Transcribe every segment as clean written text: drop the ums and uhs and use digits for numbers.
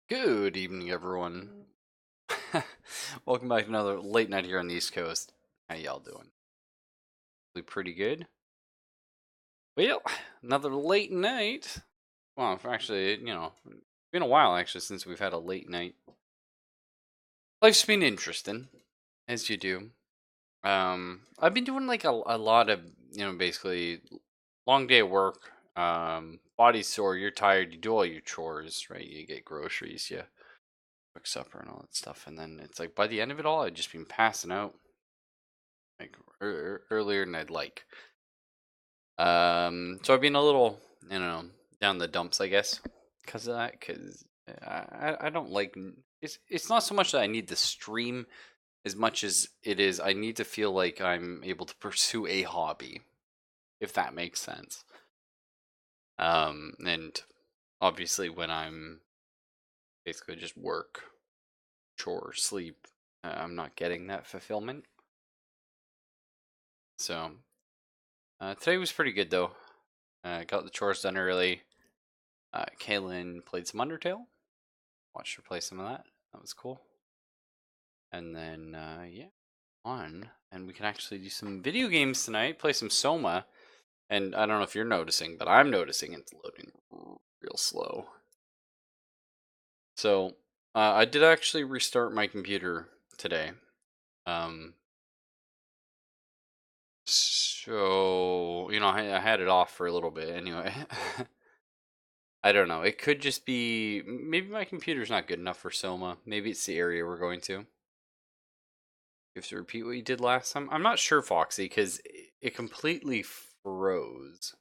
Good evening, everyone. Welcome back to another late night here on the East Coast. How y'all doing? Pretty good. Well, another late night. Well, actually, it's been a while actually since we've had a late night. Life's been interesting, as you do. I've been doing like a lot of basically long day of work. Body's sore. You're tired. You do all your chores, right? You get groceries. You cook supper and all that stuff, and then it's like by the end of it all, I've just been passing out like earlier than I'd like. So I've been a little, down the dumps, I guess, because of that. Because I don't like it's not so much that I need the stream as much as it is I need to feel like I'm able to pursue a hobby, if that makes sense. And obviously when I'm basically just work, chore, sleep, I'm not getting that fulfillment. So today was pretty good though. Got the chores done early. Kaylin played some Undertale. Watched her play some of that. That was cool. And then yeah, on and we can actually do some video games tonight. Play some SOMA. And I don't know if you're noticing, but I'm noticing it's loading real slow. So I did actually restart my computer today. So I had it off for a little bit anyway. I don't know. It could just be maybe my computer's not good enough for Soma. Maybe it's the area we're going to. You have to repeat what you did last time. I'm not sure, Foxy, because it completely froze.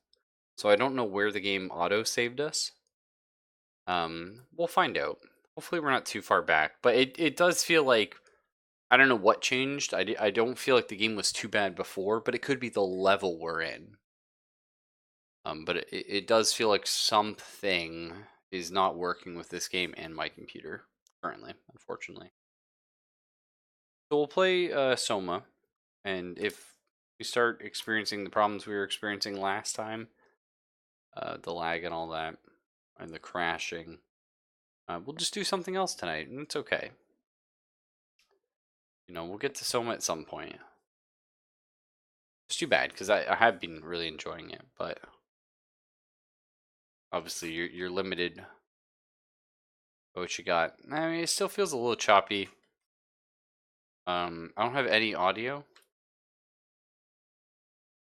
So I don't know where the game auto saved us. We'll find out. Hopefully we're not too far back. But it does feel like I don't know what changed. I don't feel like the game was too bad before, but it could be the level we're in. But it does feel like something is not working with this game and my computer currently, unfortunately. So we'll play Soma, and if we start experiencing the problems we were experiencing last time, the lag and all that, and the crashing, we'll just do something else tonight, and it's okay. We'll get to Soma at some point. It's too bad because I have been really enjoying it, but obviously you're limited by what you got. I mean, it still feels a little choppy. I don't have any audio,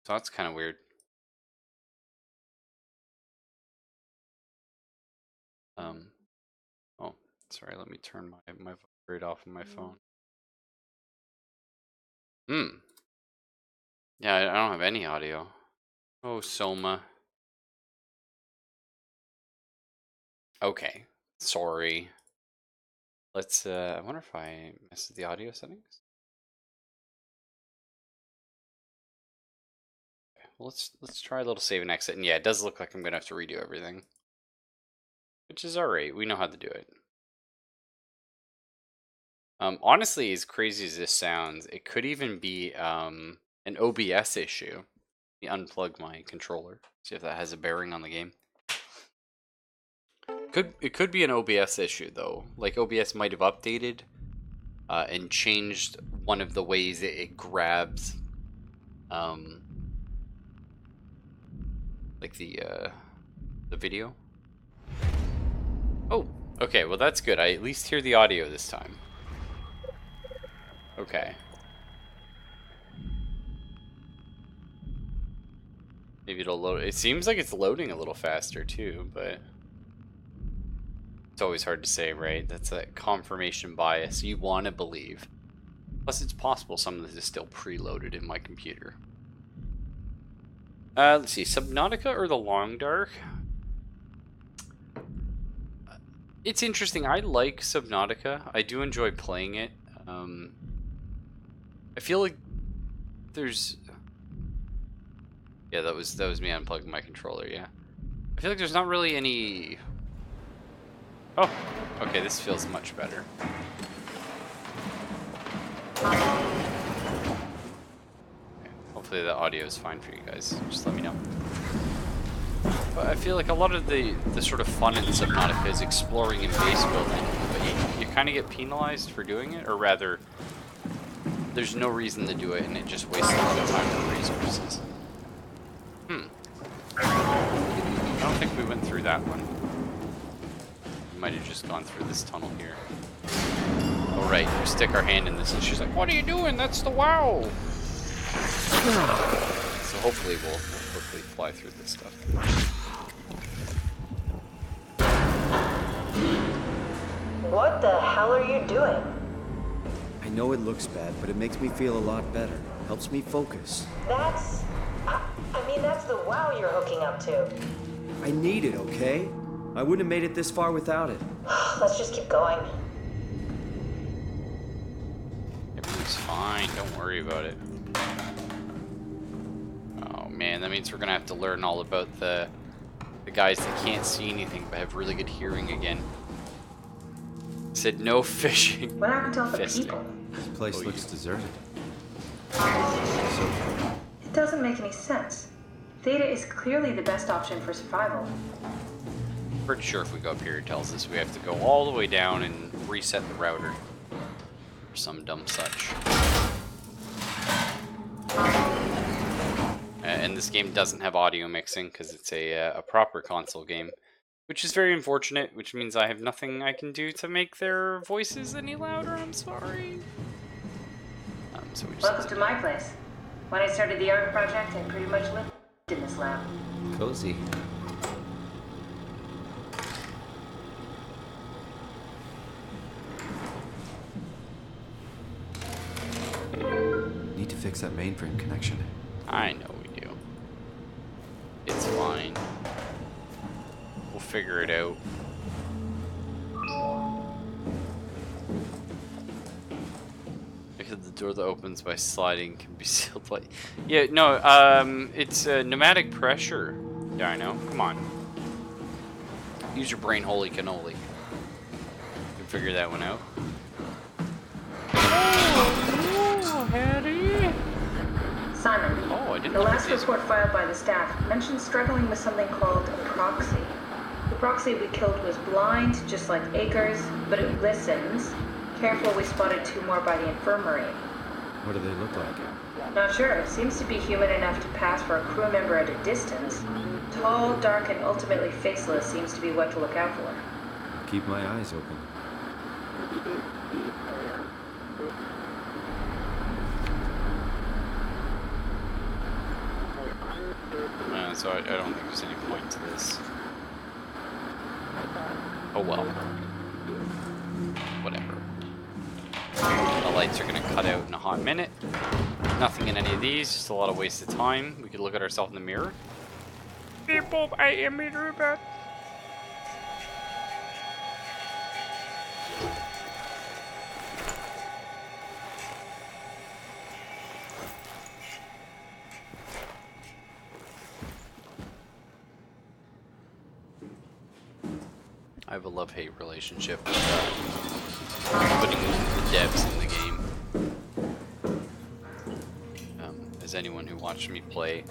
so that's kind of weird. Oh, sorry. Let me turn my vibrate off on my phone. Yeah, I don't have any audio. Oh, Soma. Okay, sorry. Let's. I wonder if I messed with the audio settings. Okay, well, let's try a little save and exit. And yeah, it does look like I'm gonna have to redo everything, which is alright. We know how to do it. Honestly, as crazy as this sounds, it could even be an OBS issue. Let me unplug my controller. See if that has a bearing on the game. It could be an OBS issue though. Like OBS might have updated and changed one of the ways it grabs, like the video. Oh, okay. Well, that's good. I at least hear the audio this time. Okay. Maybe it'll load. It seems like it's loading a little faster too, but it's always hard to say, right? That's that confirmation bias. You want to believe. Plus, it's possible some of this is still preloaded in my computer. Let's see. Subnautica or The Long Dark? It's interesting. I like Subnautica. I do enjoy playing it. I feel like there's... Yeah, that was me unplugging my controller, yeah. I feel like there's not really any... Oh, okay, this feels much better. Okay, hopefully the audio is fine for you guys. Just let me know. But I feel like a lot of the sort of fun in Subnautica is exploring and base building, but you kind of get penalized for doing it, or rather, there's no reason to do it, and it just wastes a lot of time and resources. I don't think we went through that one. We might have just gone through this tunnel here. Oh right, we stick our hand in this, and she's like, "What are you doing? That's the WoW!" So hopefully we'll quickly fly through this stuff. What the hell are you doing? I know it looks bad, but it makes me feel a lot better. Helps me focus. That's... I mean, that's the WoW you're hooking up to. I need it, okay? I wouldn't have made it this far without it. Let's just keep going. Everything's fine, don't worry about it. Oh man, that means we're gonna have to learn all about the guys that can't see anything but have really good hearing again. Said no fishing. What happened to all the Fisting. people? This place looks deserted. It doesn't make any sense. Theta is clearly the best option for survival. Pretty sure if we go up here, it tells us we have to go all the way down and reset the router. Or some dumb such. And this game doesn't have audio mixing because it's a proper console game. Which is very unfortunate, which means I have nothing I can do to make their voices any louder. I'm sorry. So we just Welcome to my place. When I started the art project, I pretty much lived in this lab. Cozy. Need to fix that mainframe connection. I know we do. It's fine. We'll figure it out. Because the door that opens by sliding can be sealed by... Yeah, no, it's pneumatic pressure. Yeah, I know. Come on. Use your brain, holy cannoli. You can figure that one out. Oh, Harry. Simon, Oh, I didn't the look at last this. report filed by the staff mentioned struggling with something called a proxy. The proxy we killed was blind, just like Akers, but it listens. Careful, we spotted 2 more by the infirmary. What do they look like? Not sure. Seems to be human enough to pass for a crew member at a distance. Tall, dark, and ultimately faceless seems to be what to look out for. Keep my eyes open. So I don't think there's any point to this. Oh well. Whatever. The lights are gonna cut out in a hot minute. Nothing in any of these, just a lot of wasted time. We could look at ourselves in the mirror. Beep boop, I am a robot. I have a love-hate relationship with putting the devs in the game. As anyone who watched me play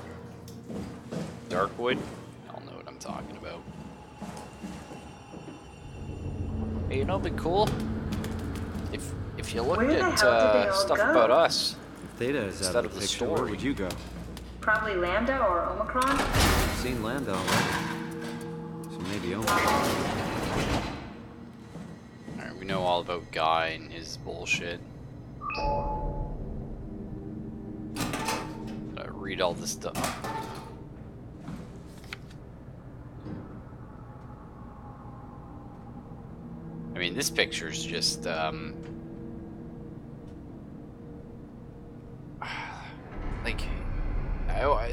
Darkwood, y'all know what I'm talking about. Hey, you know, it'd be cool if you looked at stuff about us. If Theta is out of the picture, where would you go? Probably Lambda or Omicron? I've seen Lambda already. So maybe Omicron. Alright, we know all about Guy and his bullshit. Read all this stuff. I mean, this picture's just, like,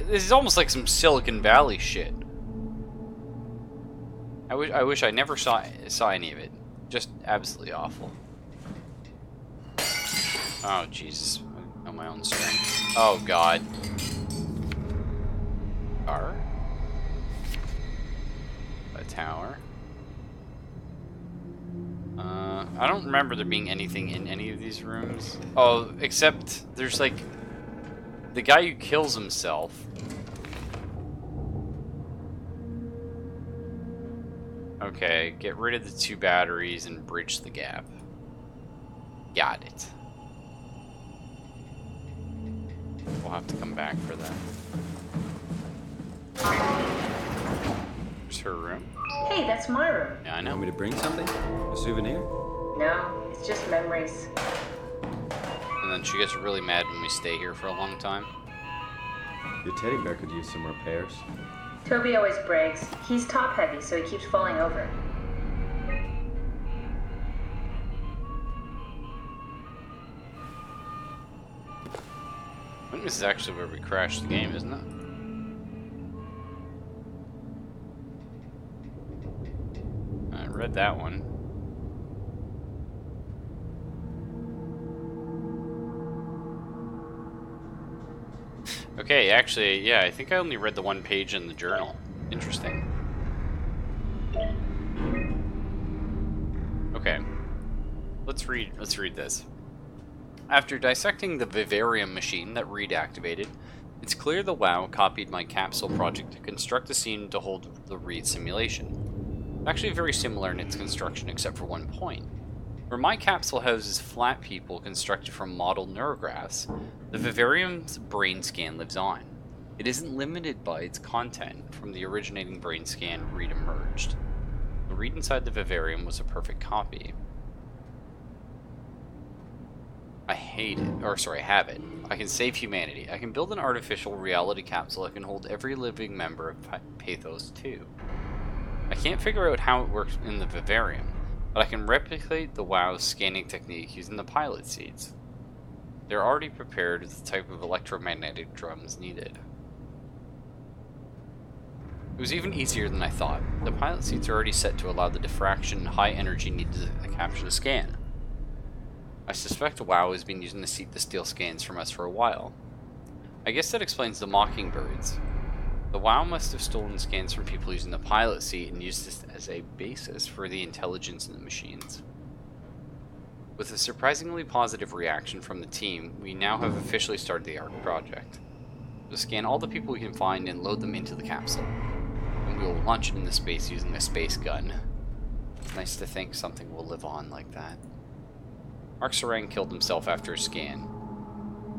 this is almost like some Silicon Valley shit. I wish I never saw any of it. Just absolutely awful. Oh Jesus! I know my own strength. Oh God. Car. A tower. I don't remember there being anything in any of these rooms. Oh, except there's like the guy who kills himself. Okay, get rid of the 2 batteries and bridge the gap. Got it. We'll have to come back for that. There's her room. Hey, that's my room. Yeah, I Want know. me to bring something? A souvenir? No, it's just memories. And then she gets really mad when we stay here for a long time. Your teddy bear could use some repairs. Toby always brags. He's top heavy, so he keeps falling over. I think this is actually where we crashed the game, isn't it? I read that one. Okay, actually, yeah, I think I only read the 1 page in the journal. Interesting. Okay. Let's read this. After dissecting the vivarium machine that Reed activated, it's clear the WoW copied my capsule project to construct a scene to hold the Reed simulation. It's actually very similar in its construction except for 1 point. Where my capsule houses flat people constructed from model neurographs, the vivarium's brain scan lives on. It isn't limited by its content from the originating brain scan Reed emerged. The Reed inside the vivarium was a perfect copy. I hate it. Or, sorry, I have it. I can save humanity. I can build an artificial reality capsule that can hold every living member of Pathos too. I can't figure out how it works in the vivarium, but I can replicate the WoW's scanning technique using the pilot seeds. They're already prepared with the type of electromagnetic drums needed. It was even easier than I thought. The pilot seeds are already set to allow the diffraction and high energy needed to capture the scan. I suspect WoW has been using the seat to steal scans from us for a while. I guess that explains the mockingbirds. The WoW must have stolen scans from people using the pilot seat and used this as a basis for the intelligence in the machines. With a surprisingly positive reaction from the team, we now have officially started the ARC project. We'll scan all the people we can find and load them into the capsule. And we will launch it into space using a space gun. It's nice to think something will live on like that. Mark Sarang killed himself after a scan.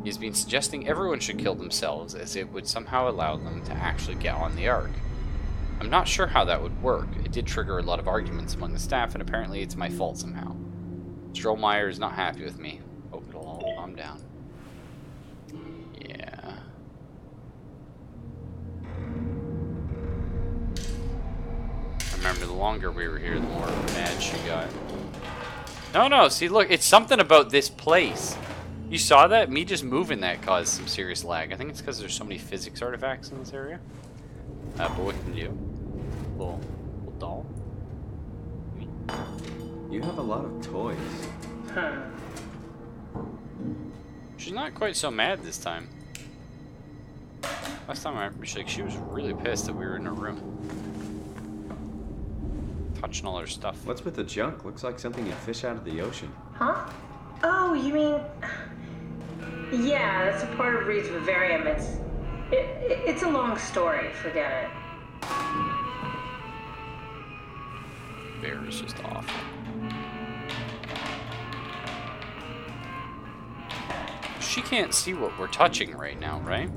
He has been suggesting everyone should kill themselves as it would somehow allow them to actually get on the Ark. I'm not sure how that would work. It did trigger a lot of arguments among the staff, and apparently it's my fault somehow. Strollmeyer is not happy with me. Hope it'll all calm down. Yeah. I remember the longer we were here, the more mad she got. No, see, look, it's something about this place. You saw that? Me just moving that caused some serious lag. I think it's because there's so many physics artifacts in this area. But what can you do? Little doll. You have a lot of toys. Huh. She's not quite so mad this time. Last time I remember, she was really pissed that we were in her room. Touching all her stuff. What's with the junk? Looks like something you fish out of the ocean. Huh? Oh, you mean... Yeah, that's a part of Reed's vivarium. It's a long story. Forget it. Bear is just awful. She can't see what we're touching right now, right?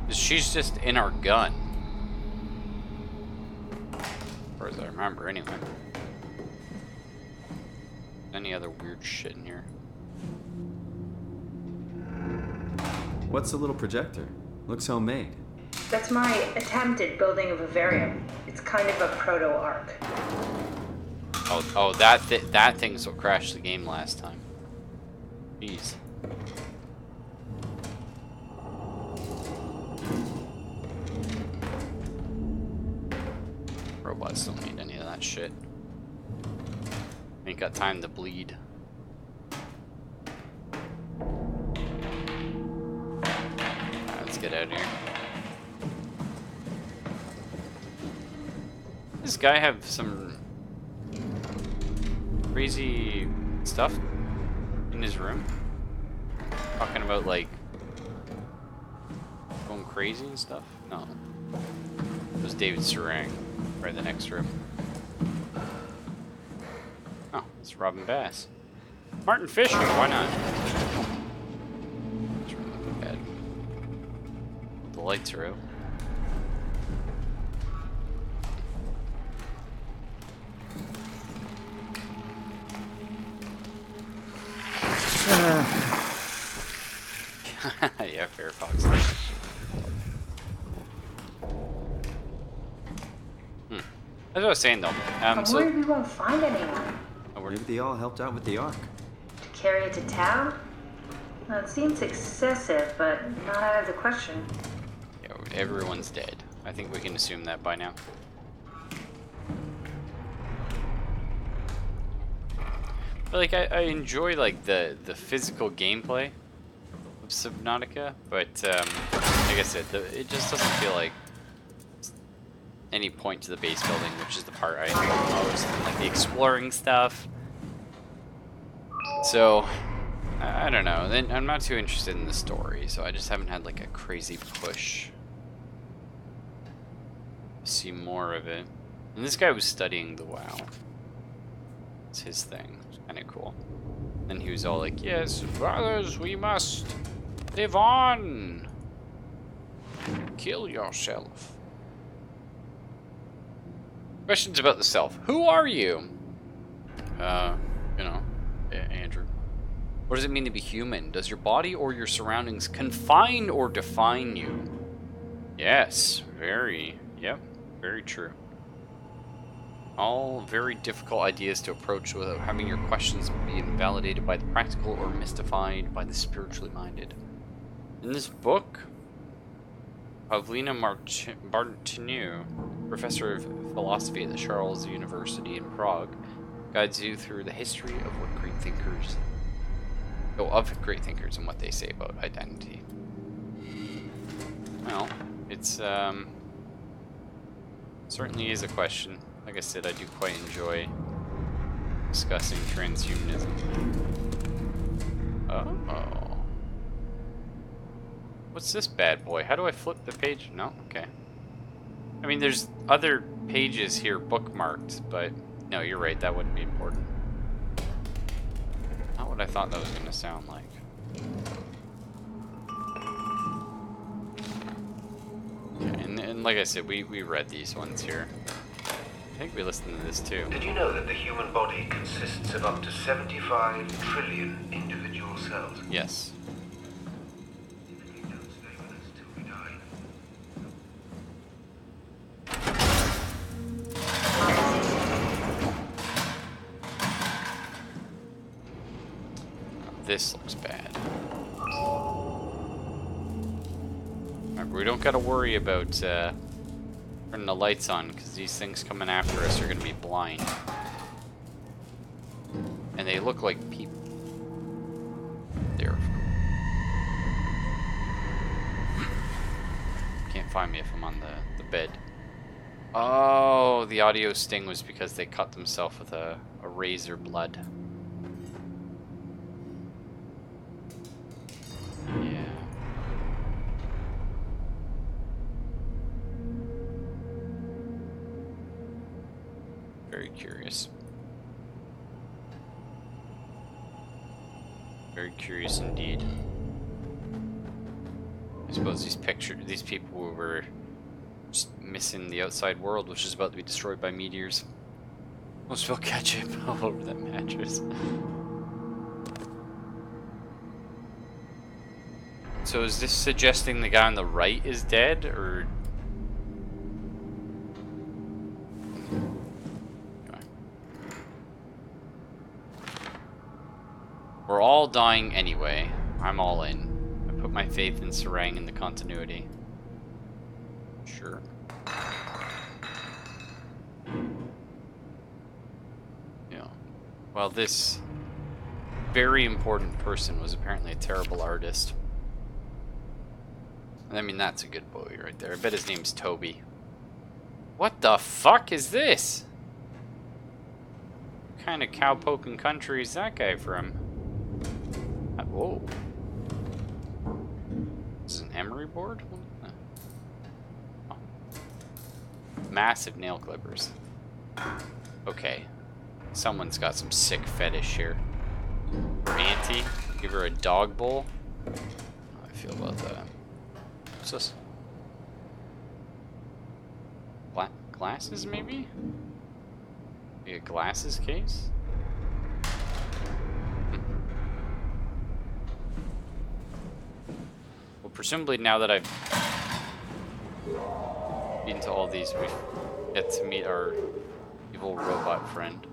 She's just in our gun. As far as I remember, anyway. Any other weird shit in here? What's the little projector? Looks homemade. That's my attempt at building a vivarium. It's kind of a proto-arc. Oh, that thing's what crashed the game last time. Jeez. Robots don't need any of that shit. Ain't got time to bleed. Let's get out of here. This guy have some crazy stuff in his room? Talking about like going crazy and stuff? No. It was David Sarang, Try the next room. Oh, it's Robin Bass. Martin Fisher, why not? Let's remove the bed. The lights are out. Yeah, Firefox. That's what I was saying though. I'm worried we won't find anyone. Maybe they all helped out with the Ark. To carry it to town? Well, it seems excessive, but not out of the question. Yeah, everyone's dead. I think we can assume that by now. But like, I enjoy like the physical gameplay of Subnautica, but like I said, it just doesn't feel like any point to the base building, which is the part I enjoy the most, and, like the exploring stuff. So I don't know. Then I'm not too interested in the story, so I just haven't had like a crazy push to see more of it. And this guy was studying the WoW. It's his thing. It's kind of cool. And he was all like, "Yes, brothers, we must live on. Kill yourself." Questions about the self. Who are you? You know, Andrew. What does it mean to be human? Does your body or your surroundings confine or define you? Yes, very true. All very difficult ideas to approach without having your questions be invalidated by the practical or mystified by the spiritually minded. In this book, Pavlina Martinu, professor of philosophy at the Charles University in Prague, guides you through the history of great thinkers and what they say about identity. Well, it's certainly is a question. Like I said, I do quite enjoy discussing transhumanism. Oh. What's this bad boy? How do I flip the page? No? Okay. I mean, there's other pages here bookmarked, but no, you're right, that wouldn't be important. Not what I thought that was going to sound like. Okay, and like I said, we read these ones here. I think we listened to this too. Did you know that the human body consists of up to 75 trillion individual cells? Yes. This looks bad. Remember, we don't gotta worry about turning the lights on, because these things coming after us are gonna be blind. And they look like people. There. Can't find me if I'm on the bed. Oh, the audio sting was because they cut themselves with a razor blood. Yeah. Very curious. Very curious indeed. I suppose these people were just missing the outside world, which is about to be destroyed by meteors. I'll spill ketchup all over that mattress. So is this suggesting the guy on the right is dead, or? Okay. We're all dying anyway. I'm all in. I put my faith in Sarang and the continuity. Sure. Yeah. Well, this very important person was apparently a terrible artist. I mean, that's a good boy right there. I bet his name's Toby. What the fuck is this? What kind of cowpoking country is that guy from? Whoa. This is an emery board? Oh. massive nail clippers. Okay. Someone's got some sick fetish here. Auntie, give her a dog bowl. How do I feel about that? What's this? Glasses, maybe? Maybe a glasses case? Well, presumably now that I've been to all these, we get to meet our evil robot friend.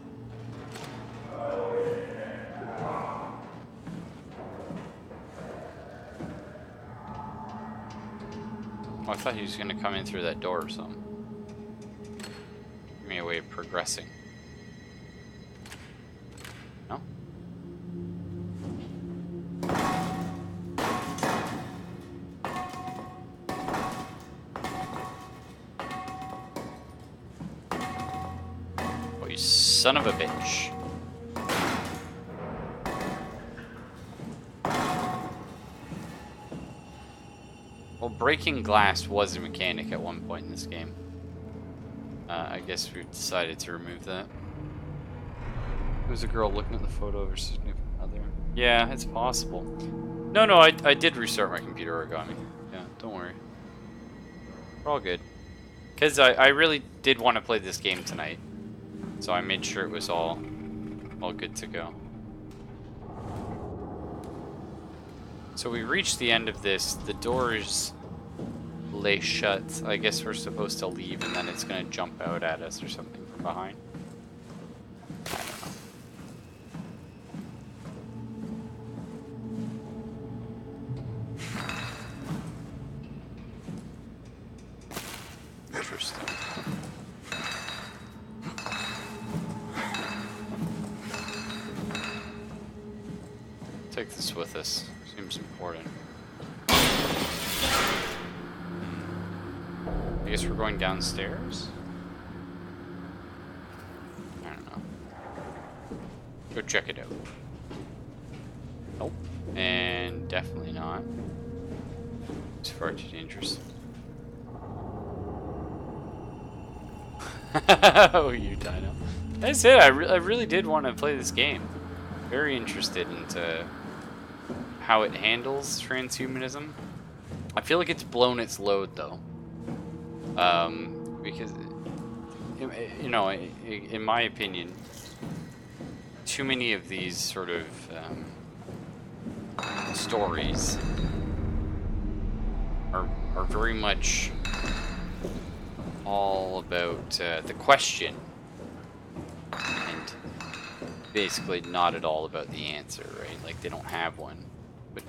Oh, I thought he was gonna come in through that door or something. Give me a way of progressing. No? Oh, you son of a bitch. Well, breaking glass was a mechanic at one point in this game. I guess we've decided to remove that. There's a girl looking at the photo of her significant other. Yeah, it's possible. No, I did restart my computer, Origami. Yeah, don't worry. We're all good. Because I really did want to play this game tonight. So I made sure it was all good to go. So we reached the end of this. The doors lay shut. I guess we're supposed to leave and then it's going to jump out at us or something from behind. I don't know. Interesting. Take this with us. Seems important. I guess we're going downstairs? I don't know. Go check it out. Nope. And definitely not. It's far too dangerous. Oh, you dino. That's it. I really did want to play this game. Very interested into how it handles transhumanism. I feel like it's blown its load though. Because, you know, in my opinion, too many of these sort of stories are very much all about the question and basically not at all about the answer, right? Like they don't have one. But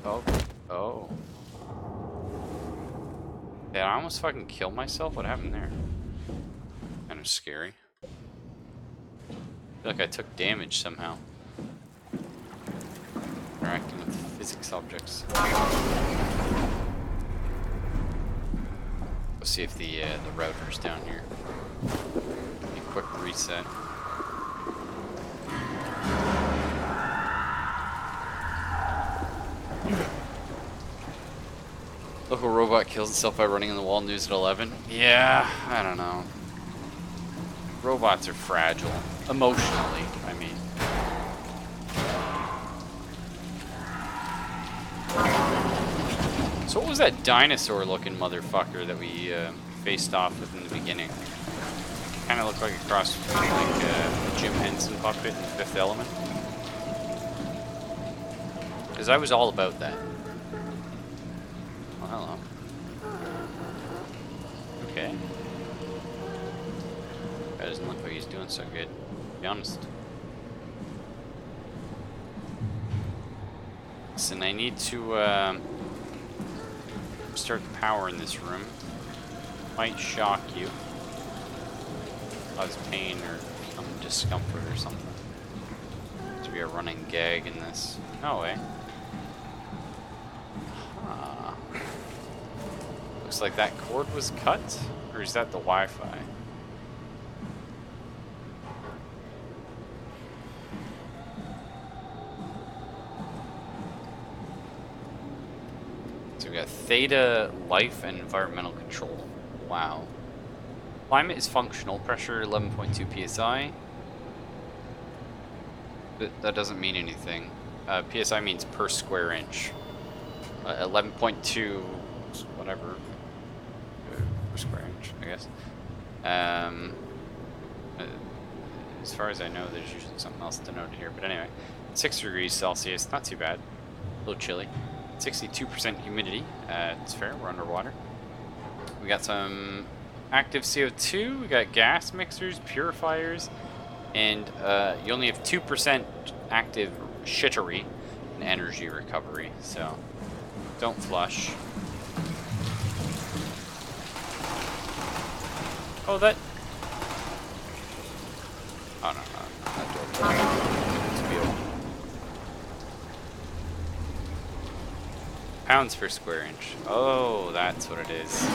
oh. Yeah, I almost fucking killed myself. What happened there? Kind of scary. I feel like I took damage somehow. Interacting with physics objects. Let's see if the router's down here. A quick reset. Local robot kills itself by running in the wall. News at 11. Yeah, I don't know. Robots are fragile. Emotionally, I mean. So what was that dinosaur-looking motherfucker that we faced off with in the beginning? Kind of looked like a cross between like a Jim Henson puppet and Fifth Element. Because I was all about that. Oh, hello. Okay. That doesn't look like he's doing so good, to be honest. Listen, I need to start the power in this room. Might shock you. Cause pain or some discomfort or something. To be a running gag in this. No way. Huh. Looks like that cord was cut? Or is that the Wi-Fi? So we got Theta Life and Environmental Control. Wow. Climate is functional. Pressure 11.2 psi. But that doesn't mean anything. PSI means per square inch. 11.2, whatever, per square inch, I guess. As far as I know, there's usually something else denoted here. But anyway, 6 degrees Celsius, not too bad. A little chilly. 62% humidity. It's fair. We're underwater. We got some active CO2. We got gas mixers, purifiers, and you only have 2% active shittery and energy recovery. So don't flush. Oh, that. Oh no, that door. It's beautiful. Pounds per square inch. Oh, that's what it is.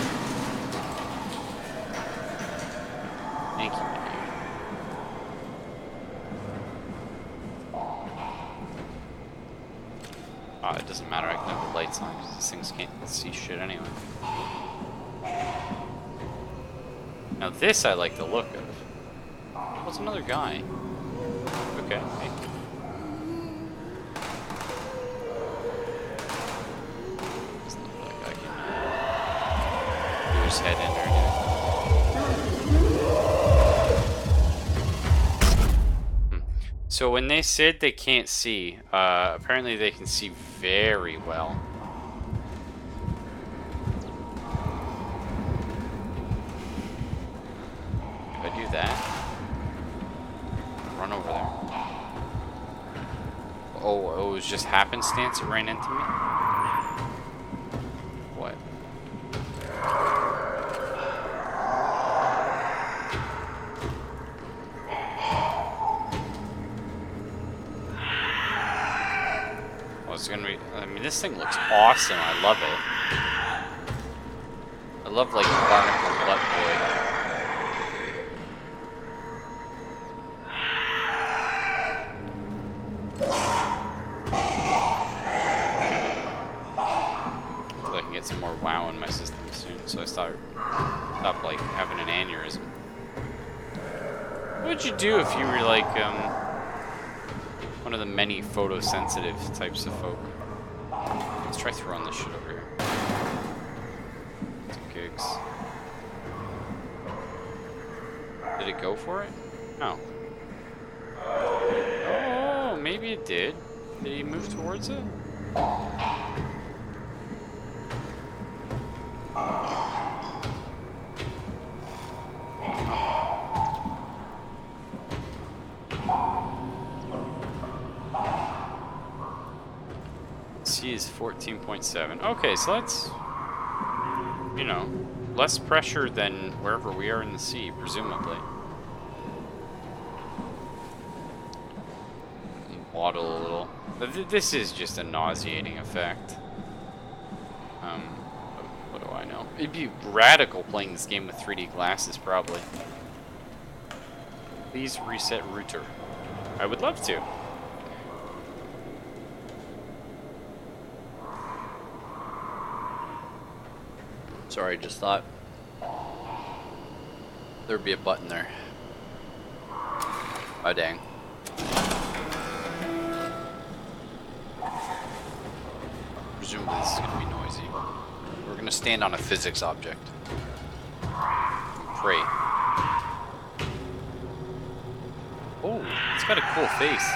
Thank you. Oh, it doesn't matter. I can have the lights on because these things can't see shit anyway. Now this I like the look of. Oh, it's another guy. Okay. Hey. Doesn't look like I can do his head in or anything. So when they said they can't see, apparently they can see very well. If I do that, run over there. Oh, it was just happenstance it ran into me? What? Well, it's gonna be, I mean, this thing looks awesome. I love it. I love, like, Barnacle Butt Boy. Some more WoW in my system soon, so I stop like having an aneurysm. What would you do if you were like one of the many photosensitive types of folk? Let's try throwing this shit over here. Some gigs. Did it go for it? No. Oh, maybe it did. Did he move towards it? C is 14.7. Okay, so that's, you know, less pressure than wherever we are in the sea, presumably. Waddle a little. This is just a nauseating effect. What do I know? It'd be radical playing this game with 3D glasses, probably. Please reset router. I would love to. Sorry, just thought there'd be a button there. Oh, dang. Presumably this is going to be noisy. We're going to stand on a physics object. Pray. Oh, it's got a cool face.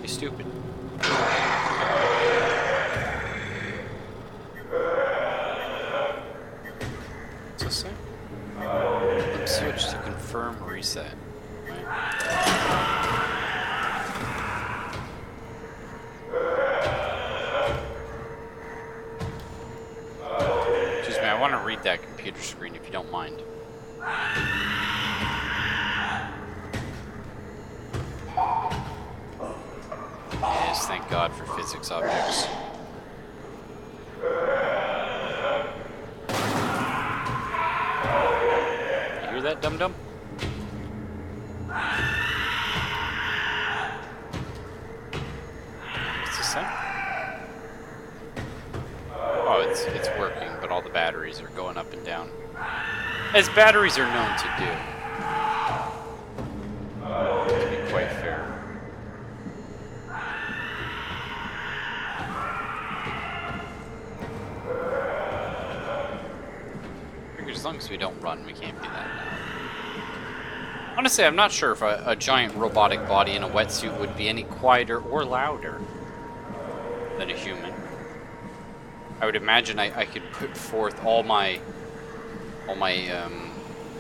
Be stupid. What's this say? Flip switch to confirm reset. Excuse me, I want to read that computer screen if you don't mind. Yes, thank God for physics objects. You hear that, dum-dum? What's this say? Oh, it's working, but batteries are going up and down. As batteries are known to do. To be quite fair. As long as we don't run, we can't do that now. Honestly, I'm not sure if a giant robotic body in a wetsuit would be any quieter or louder than a human. I would imagine I could put forth all my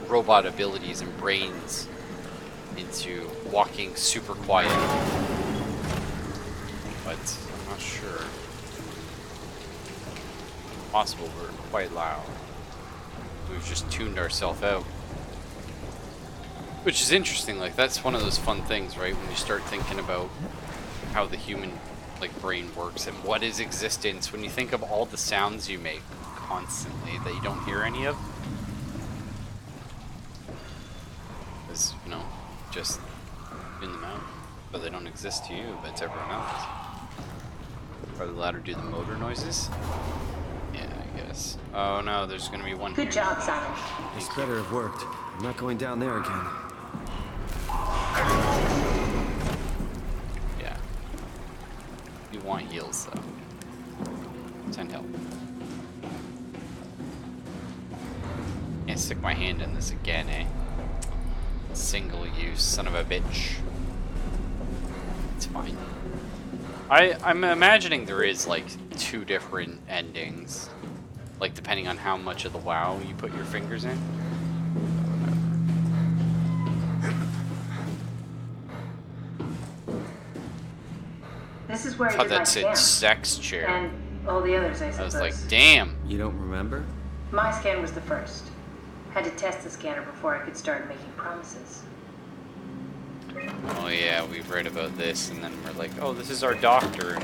robot abilities and brains into walking super quiet. But I'm not sure. Possible we're quite loud. We've just tuned ourselves out. Which is interesting, like that's one of those fun things, right? When you start thinking about how the human brain works and what is existence, when you think of all the sounds you make constantly that you don't hear any of. Because, you know, just in them out. But they don't exist to you, but to everyone else. Probably louder do the motor noises. Yeah, I guess. Oh no, there's gonna be one. Good job, Simon. This better have worked. I'm not going down there again. Yeah. You want heals though. 10 health. Can't stick my hand in this again, eh? Single use, son of a bitch. It's fine. I'm imagining there is like 2 different endings. Like depending on how much of the WoW you put your fingers in. This is where I thought did my that scan. said sex chair. And all the others, I I suppose. was like, damn. You don't remember? My scan was the first. Had to test the scanner before I could start making promises. Oh yeah, we've read about this, and then we're like, oh, this is our doctor.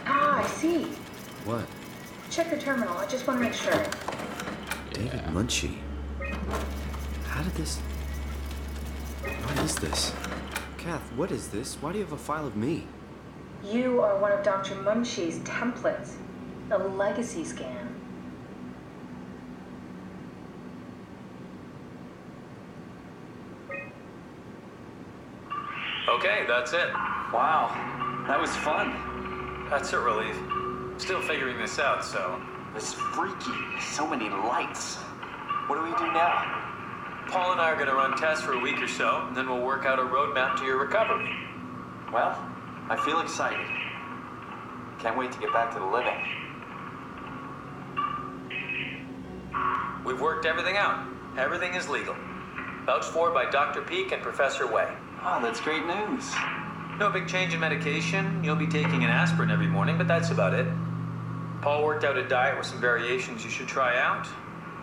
Ah, I see. What? Check the terminal. I just want to make sure. David Munchie. How did this... What is this? Kath, what is this? Why do you have a file of me? You are one of Dr. Munchie's templates. A legacy scan. Okay, that's it. Wow, that was fun. That's a relief. Still figuring this out, so... It's freaky. So many lights. What do we do now? Paul and I are going to run tests for a week or so, and then we'll work out a roadmap to your recovery. Well, I feel excited. Can't wait to get back to the living. We've worked everything out. Everything is legal. Vouched for by Dr. Peak and Professor Way. Oh, that's great news. No big change in medication. You'll be taking an aspirin every morning, but that's about it. Paul worked out a diet with some variations you should try out.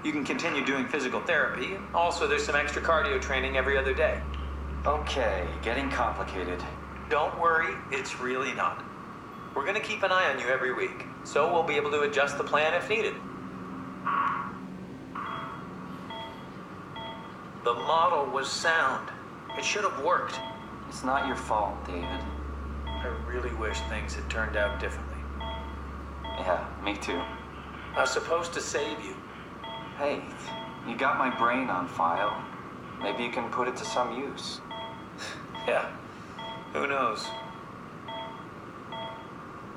You can continue doing physical therapy. Also, there's some extra cardio training every other day. Okay, getting complicated. Don't worry, it's really not. We're going to keep an eye on you every week, so we'll be able to adjust the plan if needed. The model was sound. It should have worked. It's not your fault, David. I really wish things had turned out differently. Yeah, me too. I was supposed to save you. Hey, you got my brain on file. Maybe you can put it to some use. Yeah, who knows?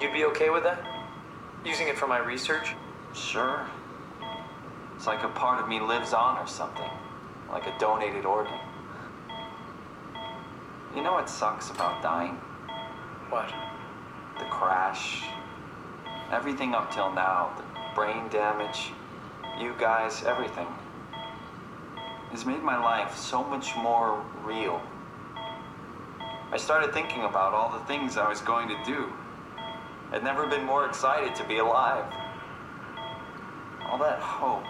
You'd be okay with that? Using it for my research? Sure. It's like a part of me lives on or something. Like a donated organ. You know what sucks about dying? What? The crash. Everything up till now. The brain damage. You guys, everything. Has made my life so much more real. I started thinking about all the things I was going to do. I'd never been more excited to be alive. All that hope.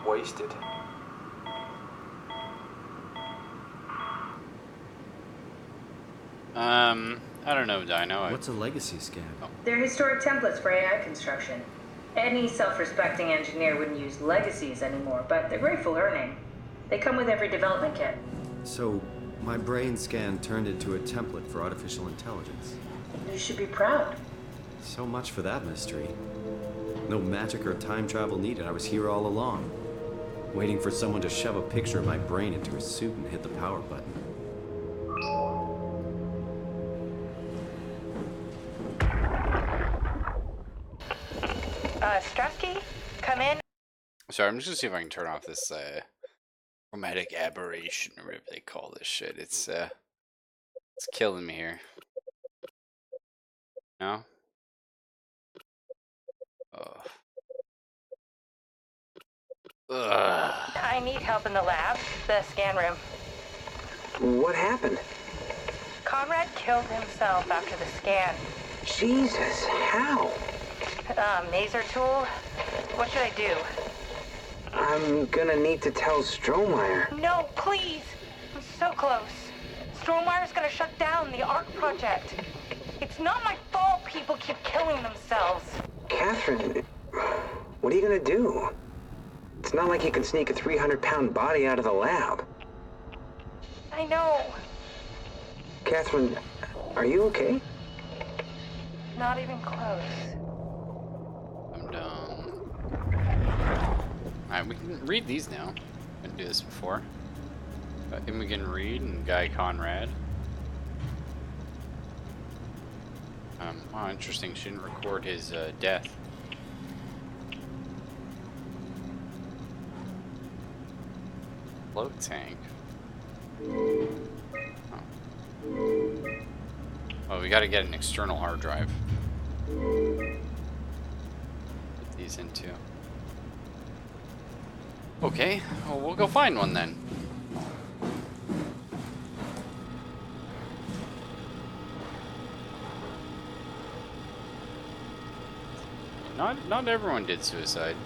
Wasted. I don't know, Dino. What's a legacy scan? They're historic templates for AI construction. Any self-respecting engineer wouldn't use legacies anymore, but they're great for learning. They come with every development kit. So, my brain scan turned into a template for artificial intelligence. You should be proud. So much for that mystery. No magic or time travel needed. I was here all along. Waiting for someone to shove a picture of my brain into a suit and hit the power button. Strasky, come in. Sorry, I'm just gonna see if I can turn off this chromatic aberration or whatever they call this shit. It's killing me here. No? Oh. Ugh. I need help in the lab, the scan room. What happened? Conrad killed himself after the scan. Jesus, how? Maser tool? What should I do? I'm gonna need to tell Strohmeyer. No, please! I'm so close. Strohmeyer's gonna shut down the ARC project. It's not my fault people keep killing themselves. Catherine, what are you gonna do? It's not like you can sneak a 300-pound body out of the lab. I know. Catherine, are you okay? Not even close. I'm done. Alright, we can read these now. I didn't do this before. Got Imogen Reed and Guy Conrad. Wow, interesting. She didn't record his death. Float tank. Oh, we gotta get an external hard drive. Put these into. Okay, well, we'll go find one then. Not everyone did suicide.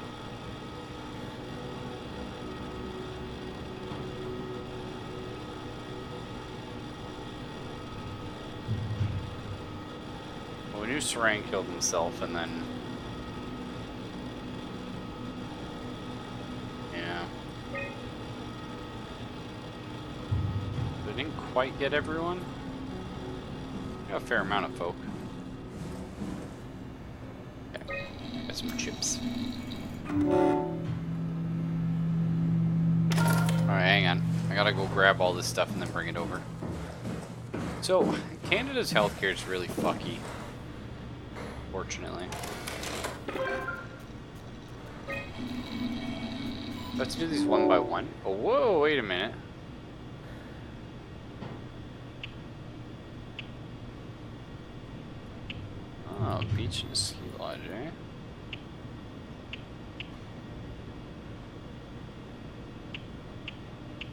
Well, we knew Sarang killed himself, and then yeah, we didn't quite get everyone. Got a fair amount of folk. Got some chips. Alright, hang on. I gotta go grab all this stuff and then bring it over. So, Canada's healthcare is really fucky. Fortunately. Let's do these one by one. Oh, whoa, wait a minute. Oh, beach and ski lodge, eh?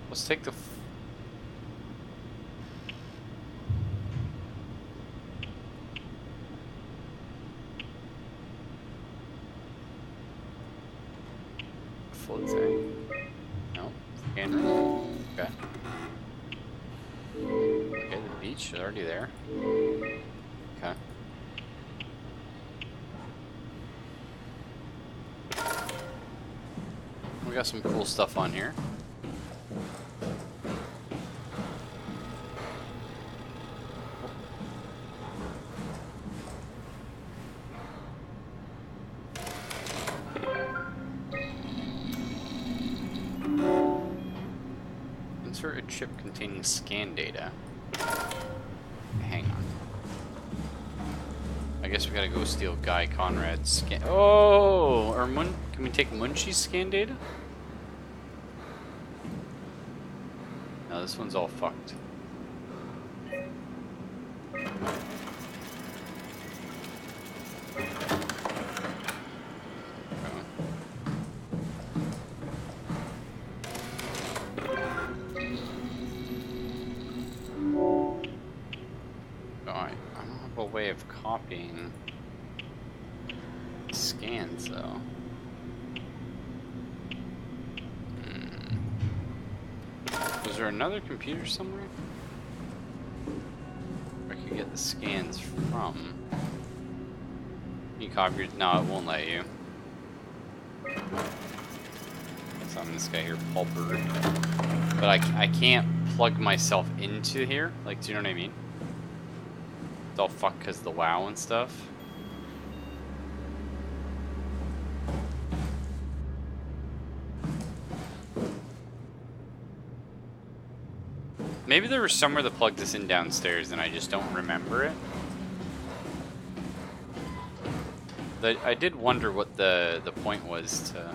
Let's take the float thing. No, scanner. Okay. Okay, the beach is already there. Okay. We got some cool stuff on here. Insert a chip containing scan data. Hang on. I guess we gotta go steal Guy Conrad's scan. Oh, or can we take Munchie's scan data? No, this one's all fucked. Way of copying scans though. Was there another computer somewhere where I could get the scans from? You copy it? No, it won't let you. So I'm this guy here, Paul Bird. But I can't plug myself into here. Like, do you know what I mean? It's all fucked because the WoW and stuff. Maybe there was somewhere that plugged this in downstairs and I just don't remember it. I did wonder what the point was to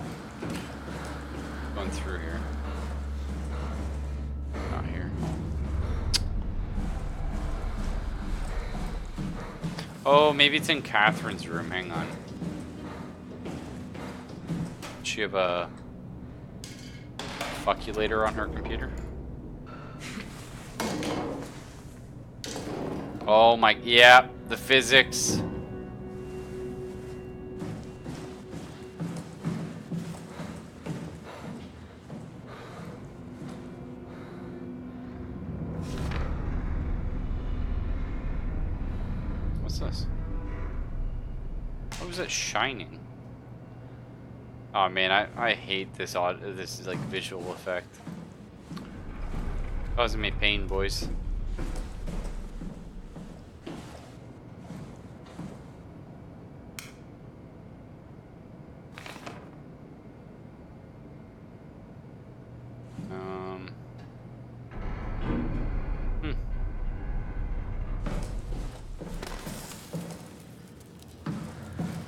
going through here. Not here. Oh, maybe it's in Catherine's room. Hang on. Does she have a fuckulator on her computer? Oh my, yeah, the physics. What's this? What was that shining? Oh man, I hate this this like visual effect. Causing me pain, boys.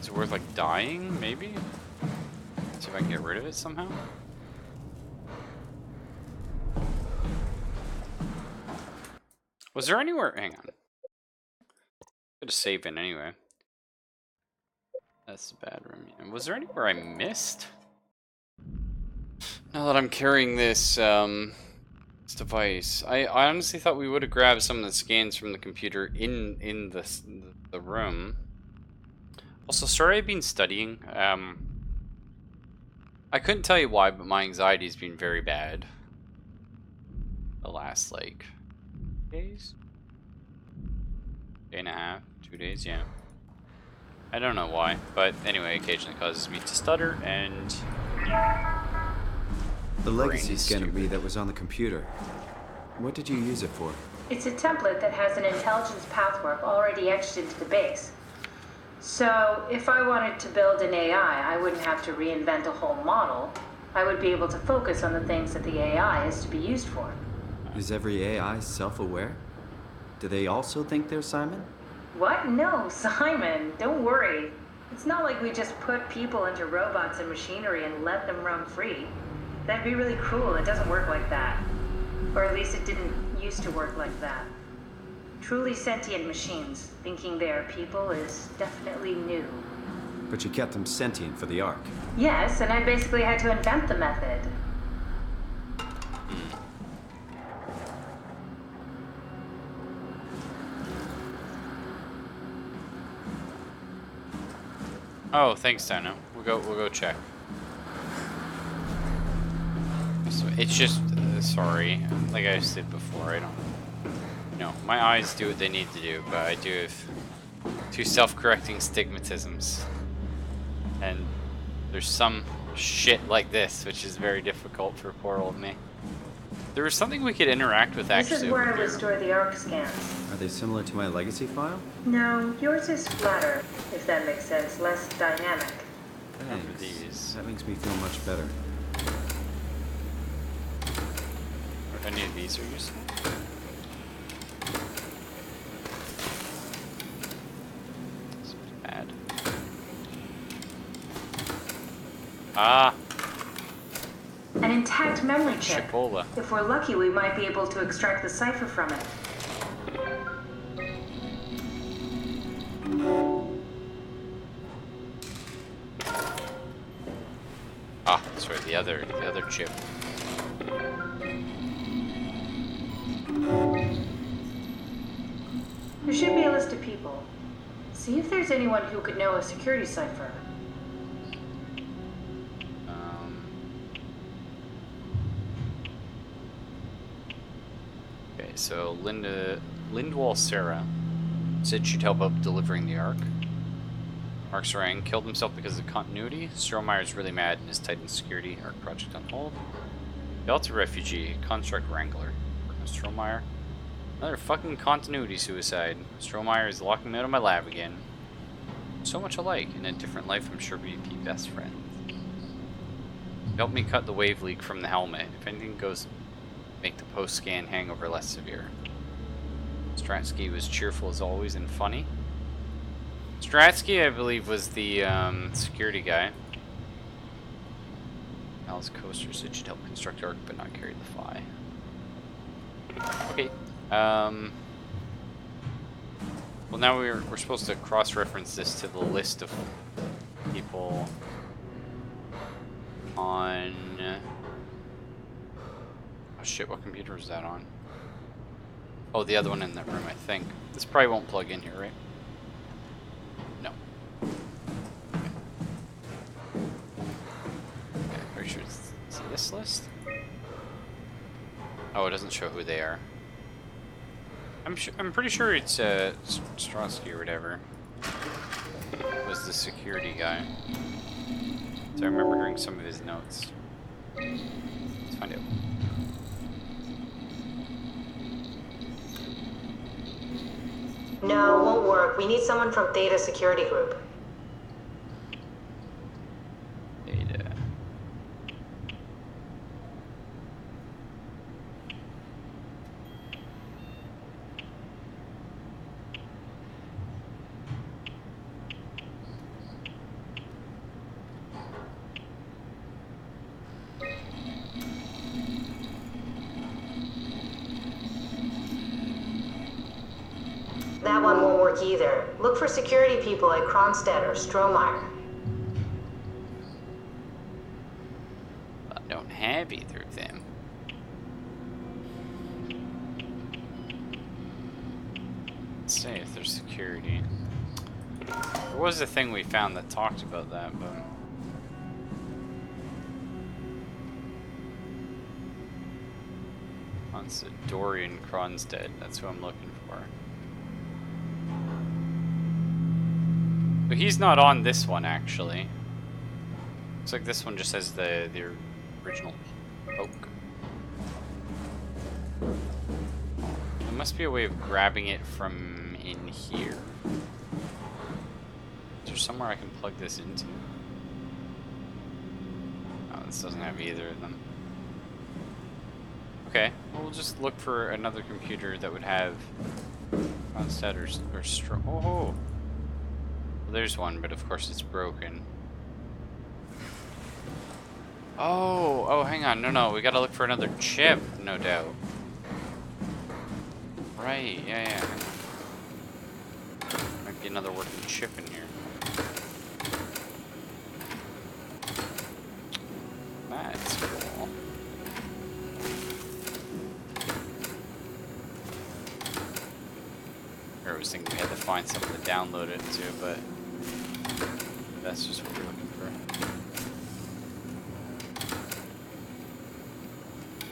Is it worth like dying, maybe? See if I can get rid of it somehow. Was there anywhere? Hang on. Could have saved it anyway. That's the bad room. And was there anywhere I missed? Now that I'm carrying this this device, I honestly thought we would have grabbed some of the scans from the computer in the room. Also, sorry I've been studying. I couldn't tell you why, but my anxiety's been very bad. The last like days, day and a half, 2 days, yeah. I don't know why, but anyway, occasionally causes me to stutter and. The legacy scanner read that was on the computer. What did you use it for? It's a template that has an intelligence pathwork already etched into the base. So, if I wanted to build an AI, I wouldn't have to reinvent a whole model. I would be able to focus on the things that the AI is to be used for. Is every AI self-aware? Do they also think they're Simon? What? No, Simon, don't worry. It's not like we just put people into robots and machinery and let them roam free. That'd be really cruel. It doesn't work like that. Or at least it didn't used to work like that. Truly sentient machines, thinking they are people is definitely new. But you kept them sentient for the Ark. Yes, and I basically had to invent the method. Oh, thanks, Dino. We'll go check. So it's just sorry, like I said before, I don't. You know, my eyes do what they need to do, but I do have two self-correcting stigmatisms, and there's some shit like this, which is very difficult for poor old me. There was something we could interact with actually. This is where I would store the ARC scans. Are they similar to my legacy file? No, yours is flatter, if that makes sense, less dynamic. Thanks. These. That makes me feel much better. Are any of these are useful? This was bad. Ah. An intact memory chip. Chipola. If we're lucky, we might be able to extract the cipher from it. Ah, that's right, the other chip. There should be a list of people. See if there's anyone who could know a security cipher. Okay, so Lindwall Sarah said she'd help out delivering the Ark. Mark Sarang killed himself because of continuity. Strohmeyer's really mad and is tightened security. Ark project on hold. Delta refugee, construct wrangler. Strohmeyer. Another fucking continuity suicide. Strohmeyer is locking me out of my lab again. So much alike. In a different life, I'm sure we'd be best friends. Help me cut the wave leak from the helmet. If make the post-scan hangover less severe. Stratsky was cheerful as always and funny. Stratsky, I believe, was the security guy. Al's coasters that should help construct Ark but not carry the fly. Okay. Well, now we're supposed to cross-reference this to the list of people on... Oh shit, what computer is that on? Oh, the other one in that room, I think. This probably won't plug in here, right? No. Okay, pretty sure it's this list? Oh, it doesn't show who they are. I'm pretty sure it's Strosky or whatever was the security guy. So I remember hearing some of his notes. Let's find out. No, won't work. We need someone from Theta Security Group. Data. That one won't work either. Look for security people at Kronstadt or Strohmeyer. I don't have either of them. Let's see if there's security. There was a thing we found that talked about that, but... It's Dorian Kronstadt, that's who I'm looking for. But he's not on this one, actually. Looks like this one just has the original poke. There must be a way of grabbing it from in here. Is there somewhere I can plug this into? Oh, this doesn't have either of them. Okay, well, we'll just look for another computer that would have Kronstadt or Oh! Well, there's one, but of course it's broken. Oh, hang on. No, we gotta look for another chip, no doubt. Right, yeah. Hang on. Might be another working chip in here. That's cool. I was thinking we had to find something to download it to, but that's just what we're looking for.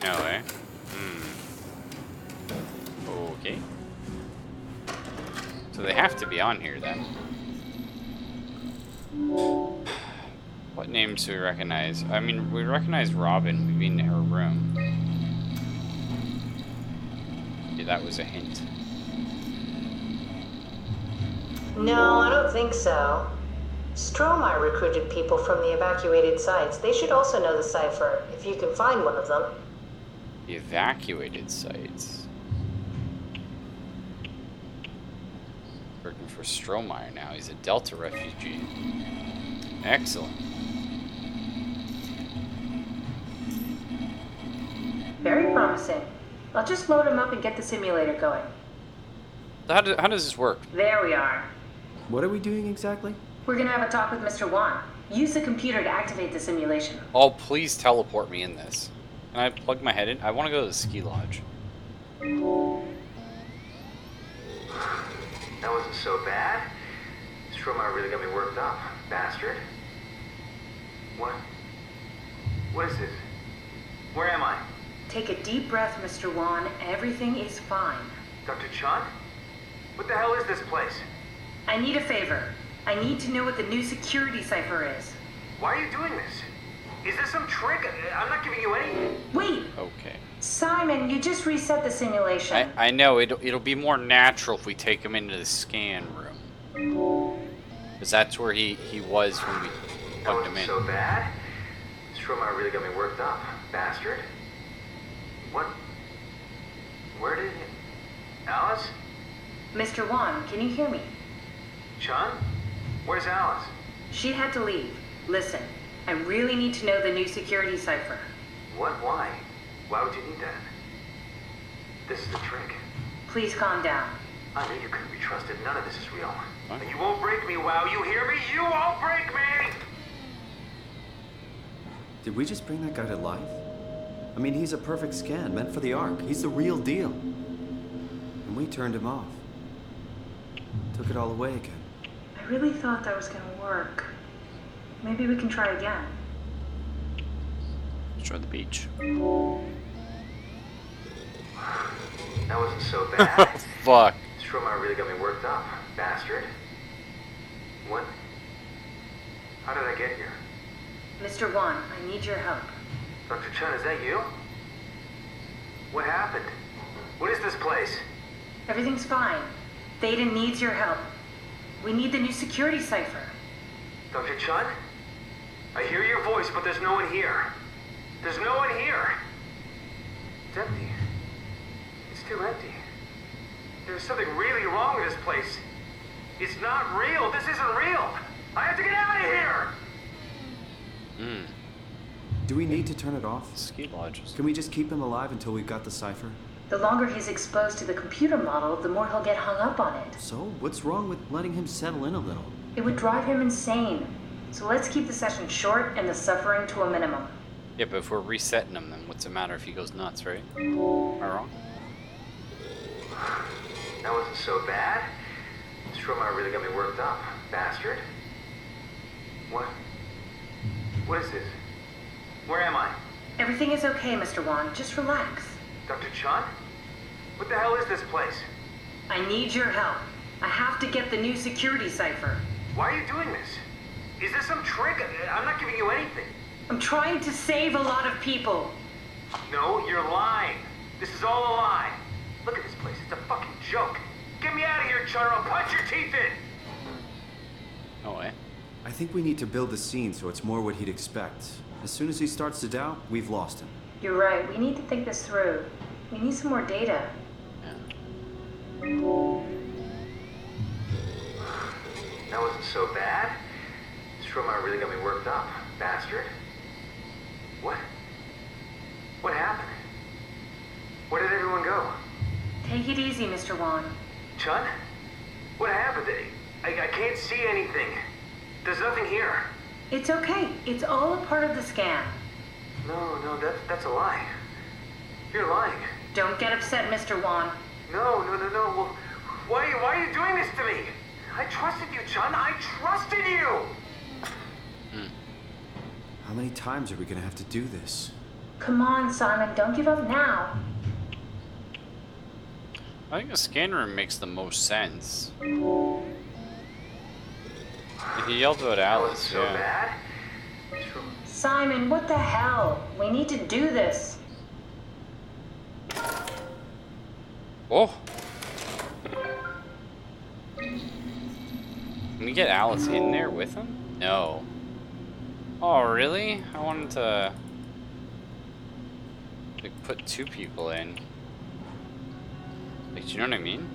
No way. Okay. So they have to be on here then. What names do we recognize? I mean, we recognize Robin. We've been in her room. Yeah, that was a hint. No, I don't think so. Strohmeyer recruited people from the evacuated sites. They should also know the cipher, if you can find one of them. The evacuated sites. Working for Strohmeyer now. He's a Delta refugee. Excellent. Very promising. I'll just load him up and get the simulator going. So how does this work? There we are. What are we doing exactly? We're gonna have a talk with Mr. Wan. Use the computer to activate the simulation. Oh, please teleport me in this. Can I plug my head in? I want to go to the ski lodge. That wasn't so bad. Strohmeyer really got me worked up, bastard. What? What is this? Where am I? Take a deep breath, Mr. Wan. Everything is fine. Dr. Chun? What the hell is this place? I need a favor. I need to know what the new security cipher is. Why are you doing this? Is this some trick? I'm not giving you any... Wait! Okay. Simon, you just reset the simulation. I know, it'll be more natural if we take him into the scan room. Because that's where he was when we plugged him in. So bad? Strohmeyer really got me worked up, bastard. What Where did... Alice? Mr. Wan, can you hear me? Chun? Where's Alice? She had to leave. Listen, I really need to know the new security cipher. What? Why? Why would you need that? This is the trick. Please calm down. I knew you couldn't be trusted. None of this is real. What? And you won't break me, WoW. You hear me? You won't break me! Did we just bring that guy to life? I mean, he's a perfect scan, meant for the Ark. He's the real deal. And we turned him off. Took it all away again. I really thought that was gonna work. Maybe we can try again. Let's try the beach. That wasn't so bad. Fuck. Stroma really got me worked up, bastard. What? How did I get here? Mr. Wan, I need your help. Dr. Chun, is that you? What happened? What is this place? Everything's fine. Theta needs your help. We need the new security cipher. Dr. Chun? I hear your voice, but there's no one here. There's no one here. It's empty. It's too empty. There's something really wrong with this place. It's not real. This isn't real. I have to get out of here! Do we need to turn it off? Ski lodges. Can we just keep him alive until we've got the cipher? The longer he's exposed to the computer model, the more he'll get hung up on it. So, what's wrong with letting him settle in a little? It would drive him insane. So let's keep the session short and the suffering to a minimum. Yeah, but if we're resetting him, then what's it matter if he goes nuts, right? Am I wrong? That wasn't so bad. Stroma really got me worked up, bastard. What? What is this? Where am I? Everything is okay, Mr. Wan. Just relax. Dr. Chun? What the hell is this place? I need your help. I have to get the new security cipher. Why are you doing this? Is this some trick? I'm not giving you anything. I'm trying to save a lot of people. No, you're lying. This is all a lie. Look at this place. It's a fucking joke. Get me out of here, Chun, or I'll punch your teeth in! No way. I think we need to build the scene so it's more what he'd expect. As soon as he starts to doubt, we've lost him. You're right. We need to think this through. We need some more data. That wasn't so bad. Stroma really got me worked up, bastard. What? What happened? Where did everyone go? Take it easy, Mr. Wan. Chun? What happened? I can't see anything. There's nothing here. It's okay. It's all a part of the scan. No, that's a lie. You're lying. Don't get upset, Mr. Wan. No. Well, why are you doing this to me? I trusted you, Chun. I trusted you! How many times are we gonna have to do this? Come on, Simon. Don't give up now. I think the scan room makes the most sense. He yelled about Alice, So yeah. bad? Simon, what the hell? We need to do this. Oh! Can we get Alice in there with him? No. Oh, really? I wanted to like, put two people in. Like, do you know what I mean?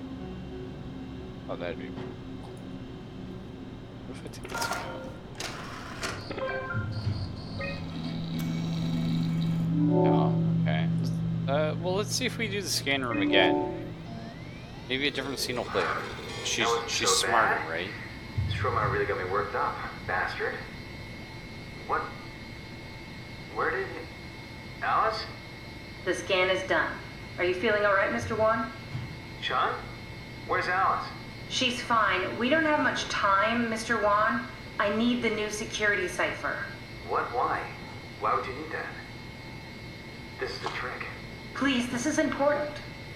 Oh, that'd be cool. What if I take this guy out? Oh, okay. Well, let's see if we do the scan room again. Maybe a different scene will play out. She's so smarter, bad. right? Stroma really got me worked up, bastard. What? Where did you... Alice? The scan is done. Are you feeling all right, Mr. Wan? Chun? Where's Alice? She's fine. We don't have much time, Mr. Wan. I need the new security cipher. What? Why? Why would you need that? This is the trick. Please, this is important.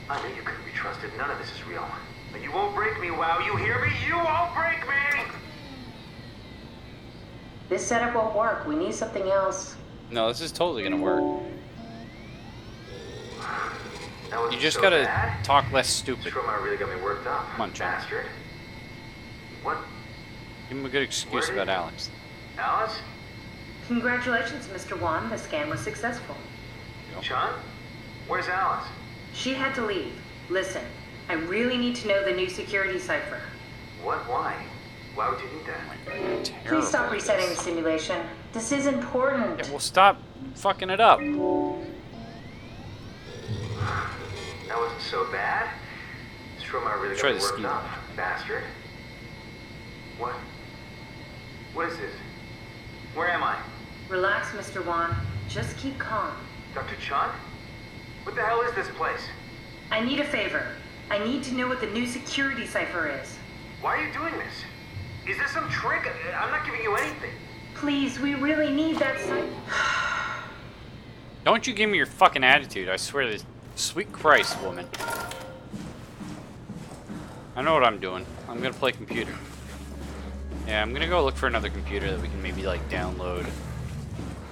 I knew you couldn't be trusted. None of this is real. But you won't break me, WoW. You hear me? You won't break me! This setup won't work. We need something else. No, this is totally gonna work. That was You just so gotta bad. talk less stupid. Stroma really got me worked up, Come on, Chun. bastard. What? Give him a good excuse Where about did- Alex. Alice? Congratulations, Mr. Wan. The scan was successful. Chun? Where's Alice? She had to leave. Listen, I really need to know the new security cipher. What? Why? Why would you need that? Please stop resetting the simulation. This is important. Yeah, well, stop fucking it up. That wasn't so bad. Stromae really Try got the worked ski. up, bastard. What? What is this? Where am I? Relax, Mr. Wan. Just keep calm. Dr. Chun? What the hell is this place? I need a favor. I need to know what the new security cipher is. Why are you doing this? Is this some trick? I'm not giving you anything. Please, we really need that cipher. Don't you give me your fucking attitude. I swear to sweet Christ, woman. I know what I'm doing. I'm gonna play computer. Yeah, I'm gonna go look for another computer that we can maybe, like, download.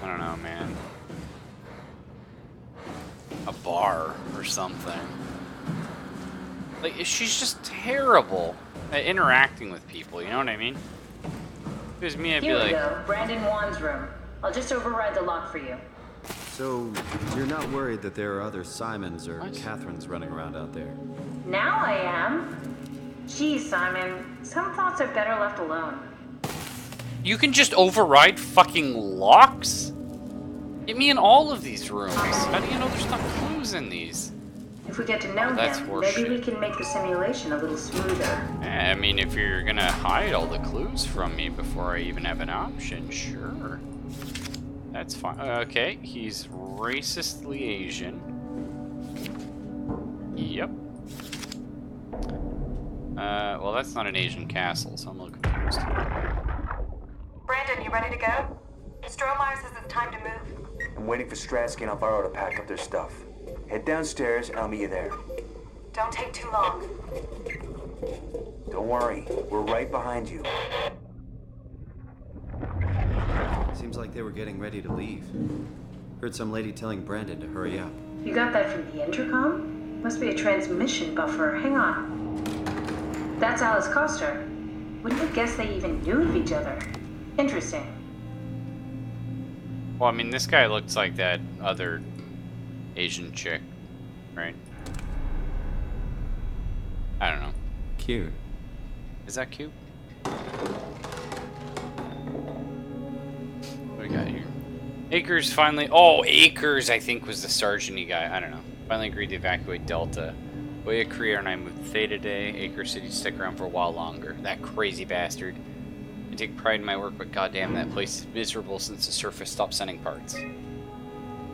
I don't know, man. A bar or something. Like, she's just terrible at interacting with people, you know what I mean? If it was me, I'd be Here we like... go, Brandon Wan's room. I'll just override the lock for you. So, you're not worried that there are other Simons or What? Catherines running around out there? Now I am. Geez, Simon, some thoughts are better left alone. You can just override fucking locks? Get me in all of these rooms. How do you know there's not clues in these? If we get to know that's him, horseshit. maybe we can make the simulation a little smoother. I mean, if you're gonna hide all the clues from me before I even have an option, sure. That's fine. Okay, he's racistly Asian. Yep. Well, that's not an Asian castle, so I'm a little confused. Brandon, you ready to go? Stromae says it's time to move. I'm waiting for Stratsky and Alvaro to pack up their stuff. Head downstairs and I'll meet you there. Don't take too long. Don't worry, we're right behind you. Seems like they were getting ready to leave. Heard some lady telling Brandon to hurry up. You got that from the intercom? Must be a transmission buffer. Hang on. That's Alice Coster. Wouldn't have guessed they even knew of each other. Interesting. Well, I mean, this guy looks like that other Asian chick, right? I don't know. Cute. Is that cute? What do we got here? Akers finally... Oh, Akers, I think, was the sergeant-y guy. I don't know. Finally agreed to evacuate Delta. Boya, Korea, and I moved Theta today. Akers said he'd stick around for a while longer. That crazy bastard. I take pride in my work, but goddamn, that place is miserable since the surface stopped sending parts.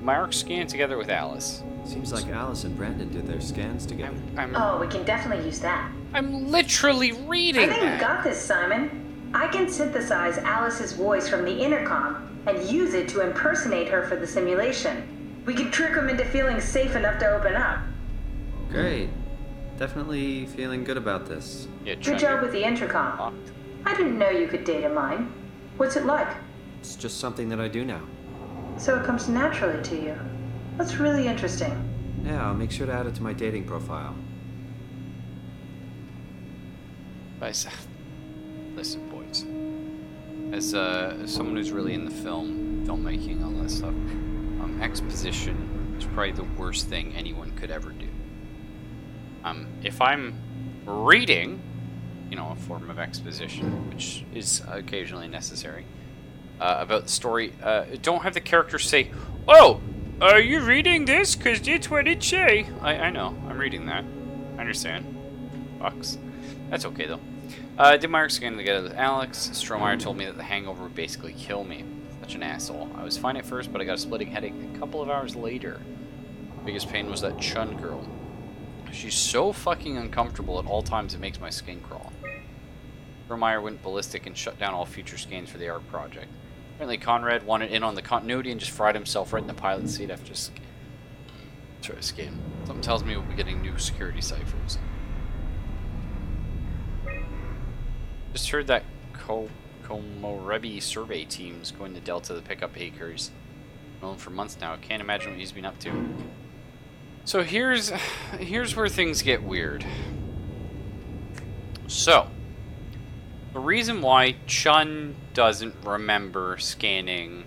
My arc scanned together with Alice. Seems like Alice and Brandon did their scans together. Oh, we can definitely use that. I'm literally reading I think we that. got this, Simon. I can synthesize Alice's voice from the intercom and use it to impersonate her for the simulation. We can trick them into feeling safe enough to open up. Great. Definitely feeling good about this. Yeah, Good job with the intercom. Locked. I didn't know you could data mine. What's it like? It's just something that I do now. So it comes naturally to you. That's really interesting. Yeah, I'll make sure to add it to my dating profile. Listen, boys. As someone who's really in the filmmaking, all that stuff, exposition is probably the worst thing anyone could ever do. If I'm reading, you know, a form of exposition, which is occasionally necessary, about the story, don't have the characters say, "Oh, are you reading this? 'Cause it's what it say." I know, I'm reading that. I understand. Fucks. That's okay though. Did my arc scan together with Alex. Stromae told me that the hangover would basically kill me. Such an asshole. I was fine at first, but I got a splitting headache a couple of hours later. Biggest pain was that Chun girl. She's so fucking uncomfortable at all times it makes my skin crawl. Stromae went ballistic and shut down all future scans for the ARC project. Apparently Conrad wanted in on the continuity and just fried himself right in the pilot seat after scan. Something tells me we'll be getting new security ciphers. Just heard that Komorebi survey team's going to Delta to pick up Akers. Known for months now. I can't imagine what he's been up to. So here's where things get weird. So the reason why Chun doesn't remember scanning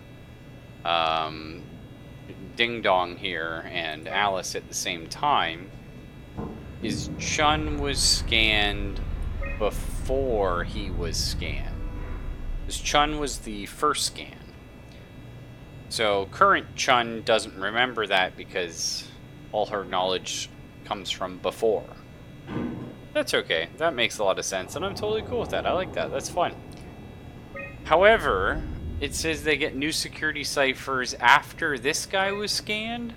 Ding Dong here and Alice at the same time is Chun was scanned before he was scanned. Because Chun was the first scan. So current Chun doesn't remember that because all her knowledge comes from before. That's okay. That makes a lot of sense, and I'm totally cool with that. I like that. That's fun. However, it says they get new security ciphers after this guy was scanned,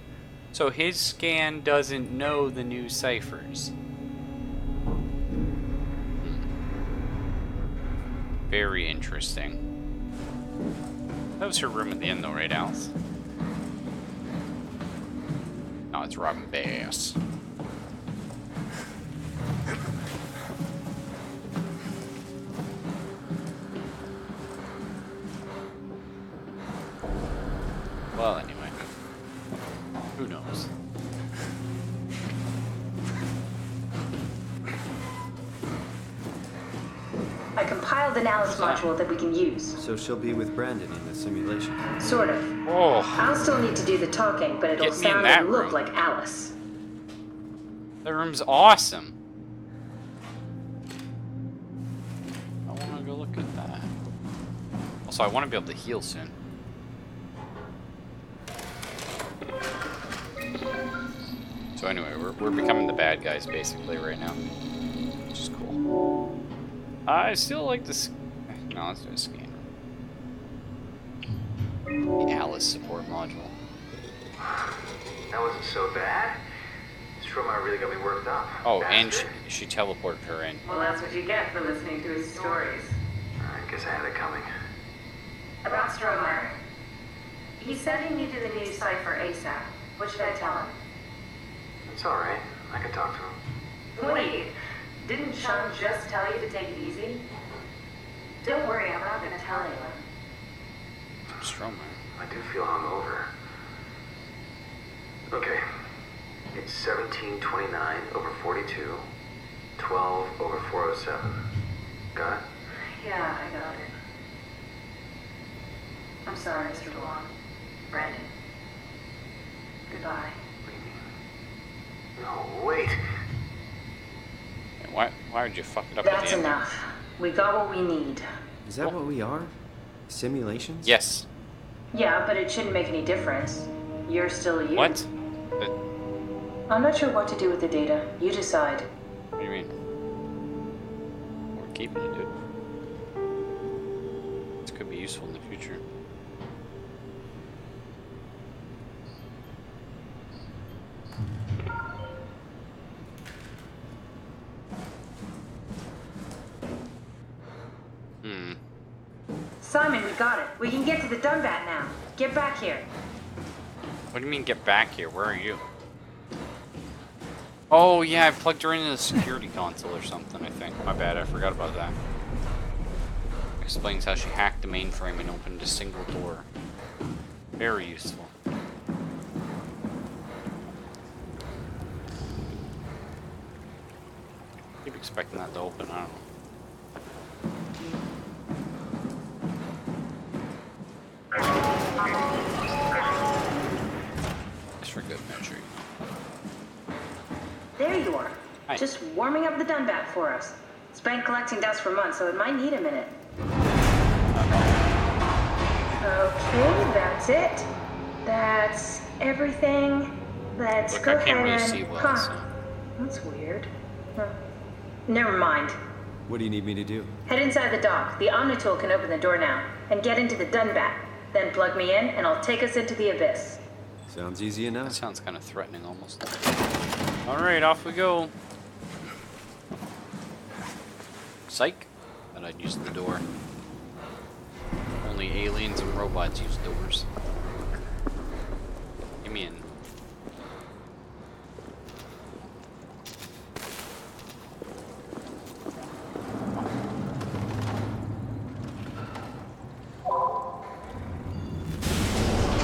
so his scan doesn't know the new ciphers. Very interesting. That was her room at the end though, right, Alice? No, it's Robin Bass. Well, anyway. Who knows? I compiled an Alice module that we can use. So she'll be with Brandon in the simulation. Sort of. Oh, I'll still need to do the talking, but it'll Get me in sound that and look room. like Alice. that room's awesome. I want to go look at that. Also, I want to be able to heal soon. So anyway, we're becoming the bad guys basically right now, which is cool. I still like this. No, let's do a scan. The Alice support module. That wasn't so bad. Stromae really got me worked up. Oh, and Bastard. she teleported her in. Well, that's what you get for listening to his stories. I guess I had it coming. About Stromae. He said he needed a new cipher ASAP. What should I tell him? It's alright. I can talk to him. Wait, didn't Chun just tell you to take it easy? Don't worry, I'm not gonna tell anyone. Stromae. I do feel hungover. Okay. It's 1729 over 42, 12 over 407. Got it? Yeah, I got it. I'm sorry, Mr. Long. Brandon. Goodbye. What do you mean? No, wait. Why would you fuck it up at That's the end? enough. We got what we need. Is that what we are? Simulations? Yes. Yeah, but it shouldn't make any difference. You're still you. What? But, I'm not sure what to do with the data. You decide. what do you mean? We're keeping it, dude. This could be useful in the future. Simon, we got it. We can get to the Dunbat now. Get back here. What do you mean get back here? Where are you? Oh yeah, I plugged her into the security console or something, I think. My bad, I forgot about that. Explains how she hacked the mainframe and opened a single door. Very useful. Keep expecting that to open, I don't know. Just for good measure. There you are. Hi. Just warming up the Dunbat for us. It's been collecting dust for months, so it might need a minute. Okay, that's it. That's everything. Let's Look, go I can't ahead really and... see well, Huh. so... That's weird. Huh. Never mind. What do you need me to do? Head inside the dock. The Omnitool can open the door now. And get into the Dunbat. Then plug me in, and I'll take us into the Abyss. Sounds easy That enough. sounds kind of threatening almost. Alright, off we go. Psych. Thought I'd use the door. Only aliens and robots use doors. Get me in.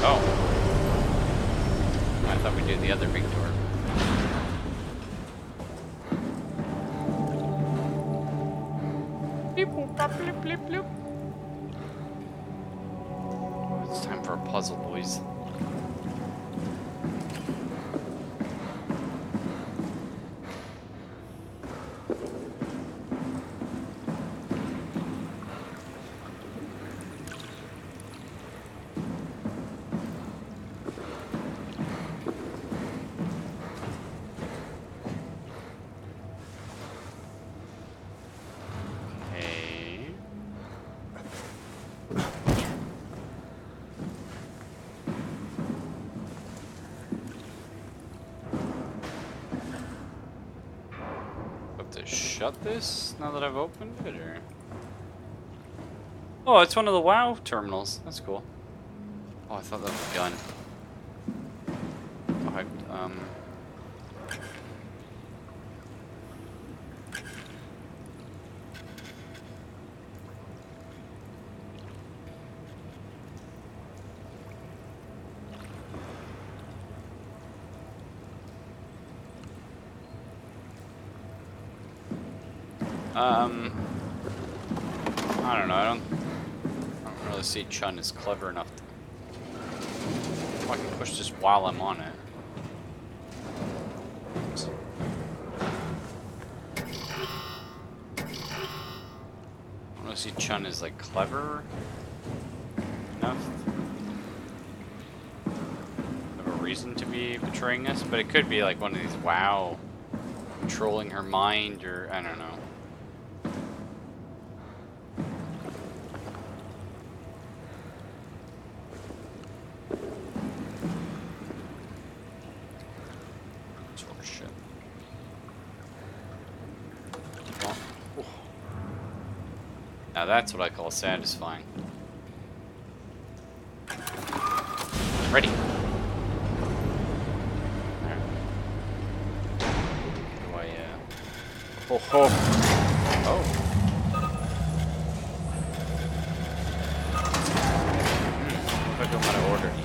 Oh. I thought we'd do the other big door. Beep, boop, bop, bloop, bloop, bloop. It's time for a puzzle, boys. shut this now that I've opened it, or? Oh, it's one of the WoW terminals. That's cool. Oh, I thought that was a gun. Oh, I don't know. I don't really see Chun is clever enough to. Oh, I can push this while I'm on it. I don't see Chun is like clever enough. Have a reason to be betraying us, but it could be like one of these WoW controlling her mind, or I don't know. Now that's what I call satisfying. Ready. Do I, oh, oh. Oh. What if I go out of order? You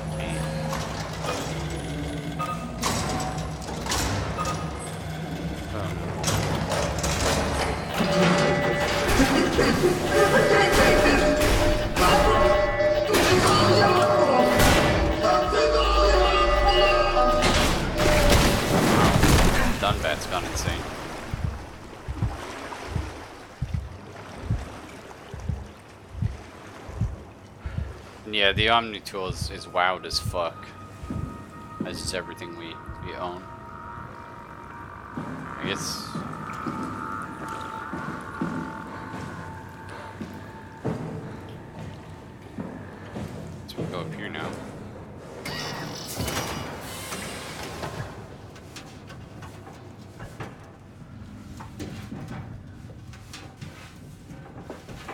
Dunbat's gone insane. Yeah, the Omni tool is wowed as fuck. As is everything we own. I guess. So we go up here now.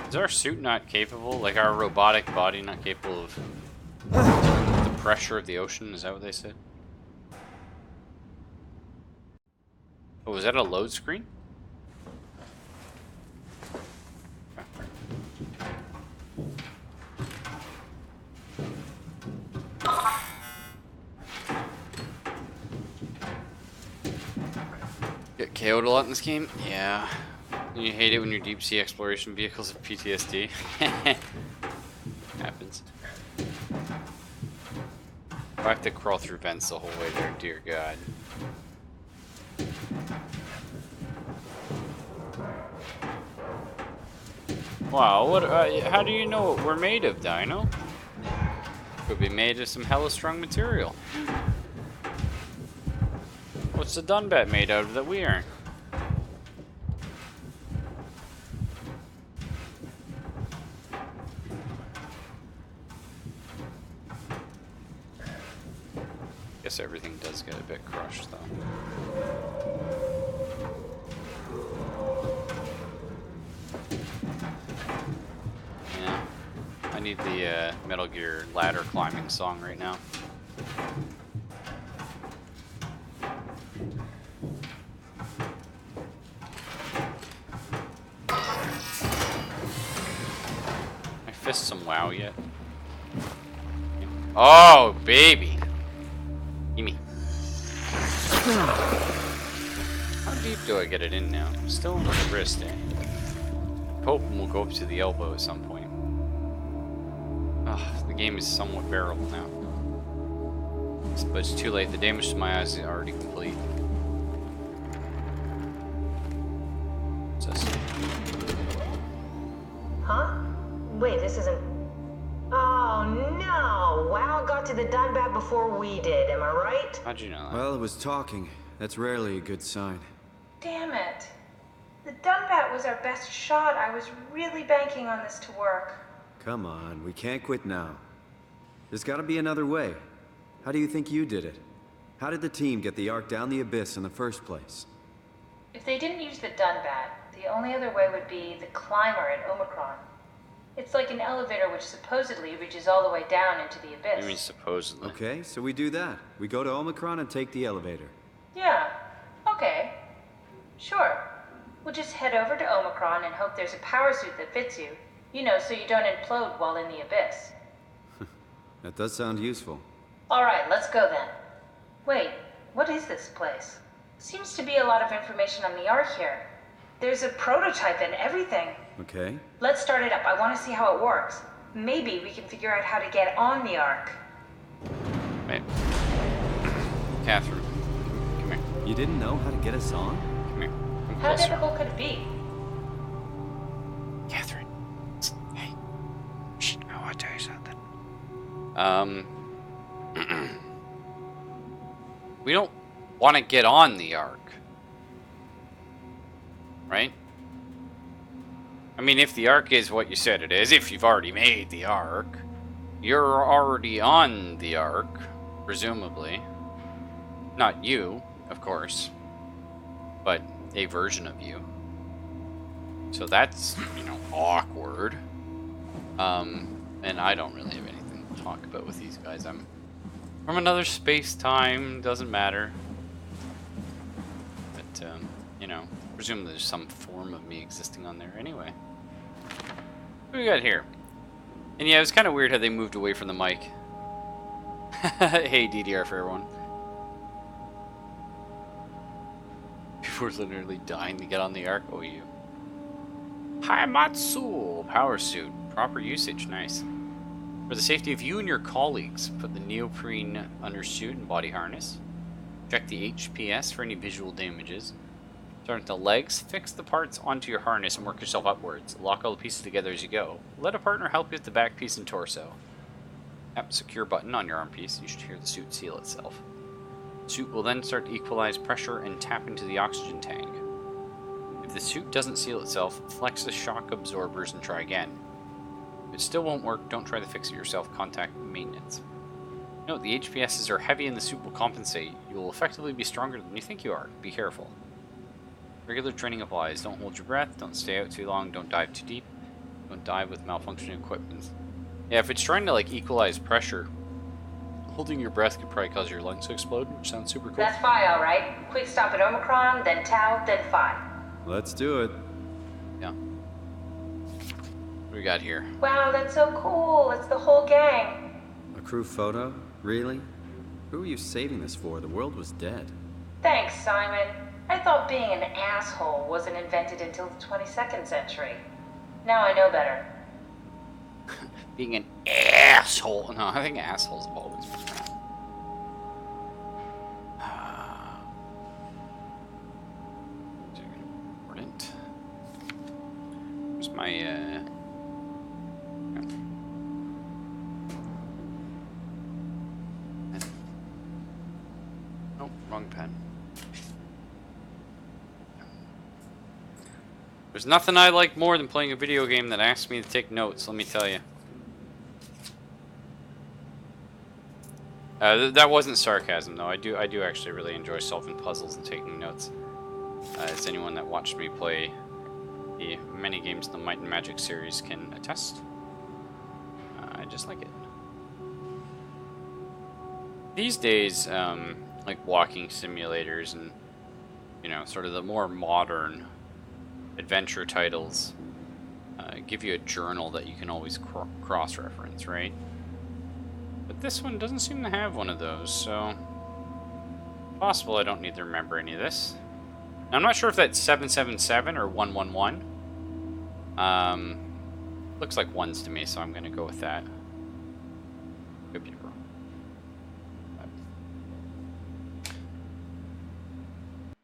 Is our suit not capable, like our robotic body not capable of the pressure of the ocean? Is that what they said? Oh, was that a load screen? Get KO'd a lot in this game? Yeah. You hate it when your deep sea exploration vehicles have PTSD. Happens. I have to crawl through vents the whole way there, dear God. Wow, what? How do you know what we're made of, Dino? Could be made of some hella strong material. What's the Dunbat made out of that we aren't? Guess everything does get a bit crushed, though. Yeah, I need the Metal Gear ladder climbing song right now. I fist some WoW yet? Oh, baby! Gimme. How deep do I get it in now? I'm still in the wrist, eh? I'm hoping we'll go up to the elbow at some point. The game is somewhat bearable now. But it's too late. The damage to my eyes is already complete. What's this? Huh? Wait, this isn't... Oh no! WoW got to the Dunbat before we did, am I right? How'd you know that? Well, it was talking. That's rarely a good sign. Damn it. The Dunbat was our best shot. I was really banking on this to work. Come on, we can't quit now. There's gotta be another way. How do you think you did it? How did the team get the Ark down the abyss in the first place? If they didn't use the Dunbat, The only other way would be the climber at Omicron. It's like an elevator which supposedly reaches all the way down into the abyss. You mean supposedly? Okay, so we do that. We go to Omicron and take the elevator. Yeah, okay. Sure. We'll just head over to Omicron and hope there's a power suit that fits you. You know, so you don't implode while in the abyss. That does sound useful. Alright, let's go then. Wait, what is this place? Seems to be a lot of information on the Ark here. There's a prototype and everything. Okay. Let's start it up. I want to see how it works. Maybe we can figure out how to get on the Ark. Wait. Catherine, come here. You didn't know how to get us on? Come here. Come How closer. difficult could it be? Catherine. Hey. Shh, I want to tell you something. We don't want to get on the Ark. Right? I mean, if the Ark is what you said it is, if you've already made the Ark, you're already on the Ark, presumably. Not you, of course, but a version of you. So that's, you know, awkward. And I don't really have anything to talk about with these guys. I'm from another space-time, doesn't matter. But, you know, presumably there's some form of me existing on there anyway. What do we got here? And yeah, it was kind of weird how they moved away from the mic. Hey, DDR for everyone. People were literally dying to get on the Ark. Oh, you. Haimatsu! Power suit. Proper usage. Nice. For the safety of you and your colleagues, put the neoprene undersuit and body harness. Check the HPS for any visual damages. Start at the legs, fix the parts onto your harness and work yourself upwards. Lock all the pieces together as you go. Let a partner help you with the back piece and torso. Tap secure button on your arm piece. You should hear the suit seal itself. The suit will then start to equalize pressure and tap into the oxygen tank. If the suit doesn't seal itself, flex the shock absorbers and try again. If it still won't work, don't try to fix it yourself. Contact maintenance. Note, the HPSs are heavy and the suit will compensate. You will effectively be stronger than you think you are. Be careful. Regular training applies. Don't hold your breath. Don't stay out too long. Don't dive too deep. Don't dive with malfunctioning equipment. Yeah, if it's trying to like equalize pressure, holding your breath could probably cause your lungs to explode, which sounds super cool. That's Phi, alright. Quick stop at Omicron, then Tau, then Phi. Let's do it. Yeah. What do we got here? Wow, that's so cool. It's the whole gang. A crew photo? Really? Who are you saving this for? The world was dead. Thanks, Simon. I thought being an asshole wasn't invented until the 22nd century. Now I know better. Being an asshole. No, I think assholes have always been around. Important. Where's my, Nope, wrong pen. There's nothing I like more than playing a video game that asks me to take notes, let me tell you. That wasn't sarcasm, though. I do actually really enjoy solving puzzles and taking notes. As anyone that watched me play the many games in the Might and Magic series can attest. I just like it. These days, like walking simulators and, you know, sort of the more modern adventure titles give you a journal that you can always cross-reference, right? But this one doesn't seem to have one of those, so possible I don't need to remember any of this. Now, I'm not sure if that's 777 or 111. Looks like ones to me, so I'm going to go with that. Could be wrong.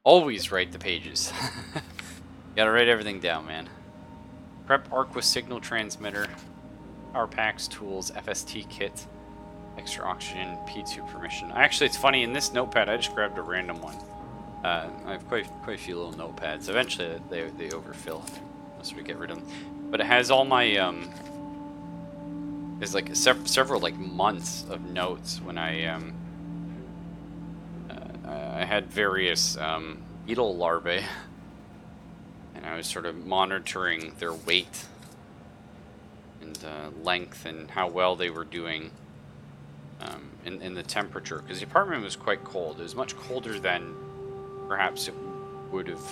Always write the pages. Gotta write everything down, man. Prep Arc with signal transmitter, power packs, tools, FST kit, extra oxygen, P2 permission. Actually, it's funny, in this notepad, I just grabbed a random one. I have quite a few little notepads. Eventually, they overfill once we get rid of them. But it has all my, there's like several like months of notes when I had various beetle larvae And I was sort of monitoring their weight and length and how well they were doing in the temperature. Because the apartment was quite cold. It was much colder than perhaps it would have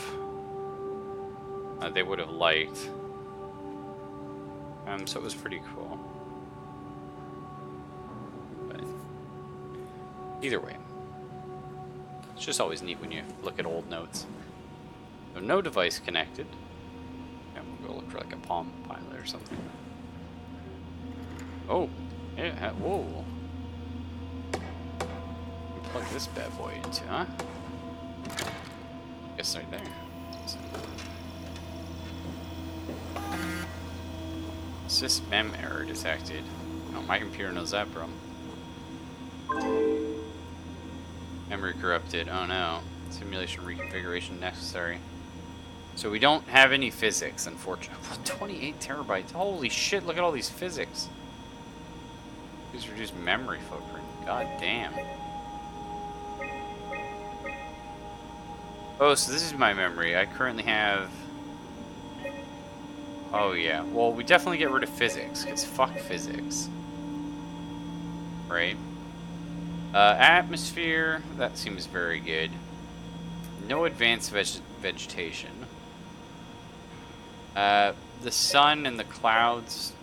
they would have liked. So it was pretty cool. But either way, it's just always neat when you look at old notes. So no device connected. And we'll go look for like a Palm Pilot or something. Oh, yeah, whoa. Plug this bad boy into, huh? Guess right there. Sys mem error detected. Oh, my computer knows that, bro. Memory corrupted. Oh no. Simulation reconfiguration necessary. So we don't have any physics, unfortunately. 28 terabytes. Holy shit, look at all these physics. Please reduce memory footprint. God damn. Oh, so this is my memory. I currently have... Oh yeah. Well, we definitely get rid of physics, because fuck physics. Right? Atmosphere. That seems very good. No advanced vegetation. The sun and the clouds.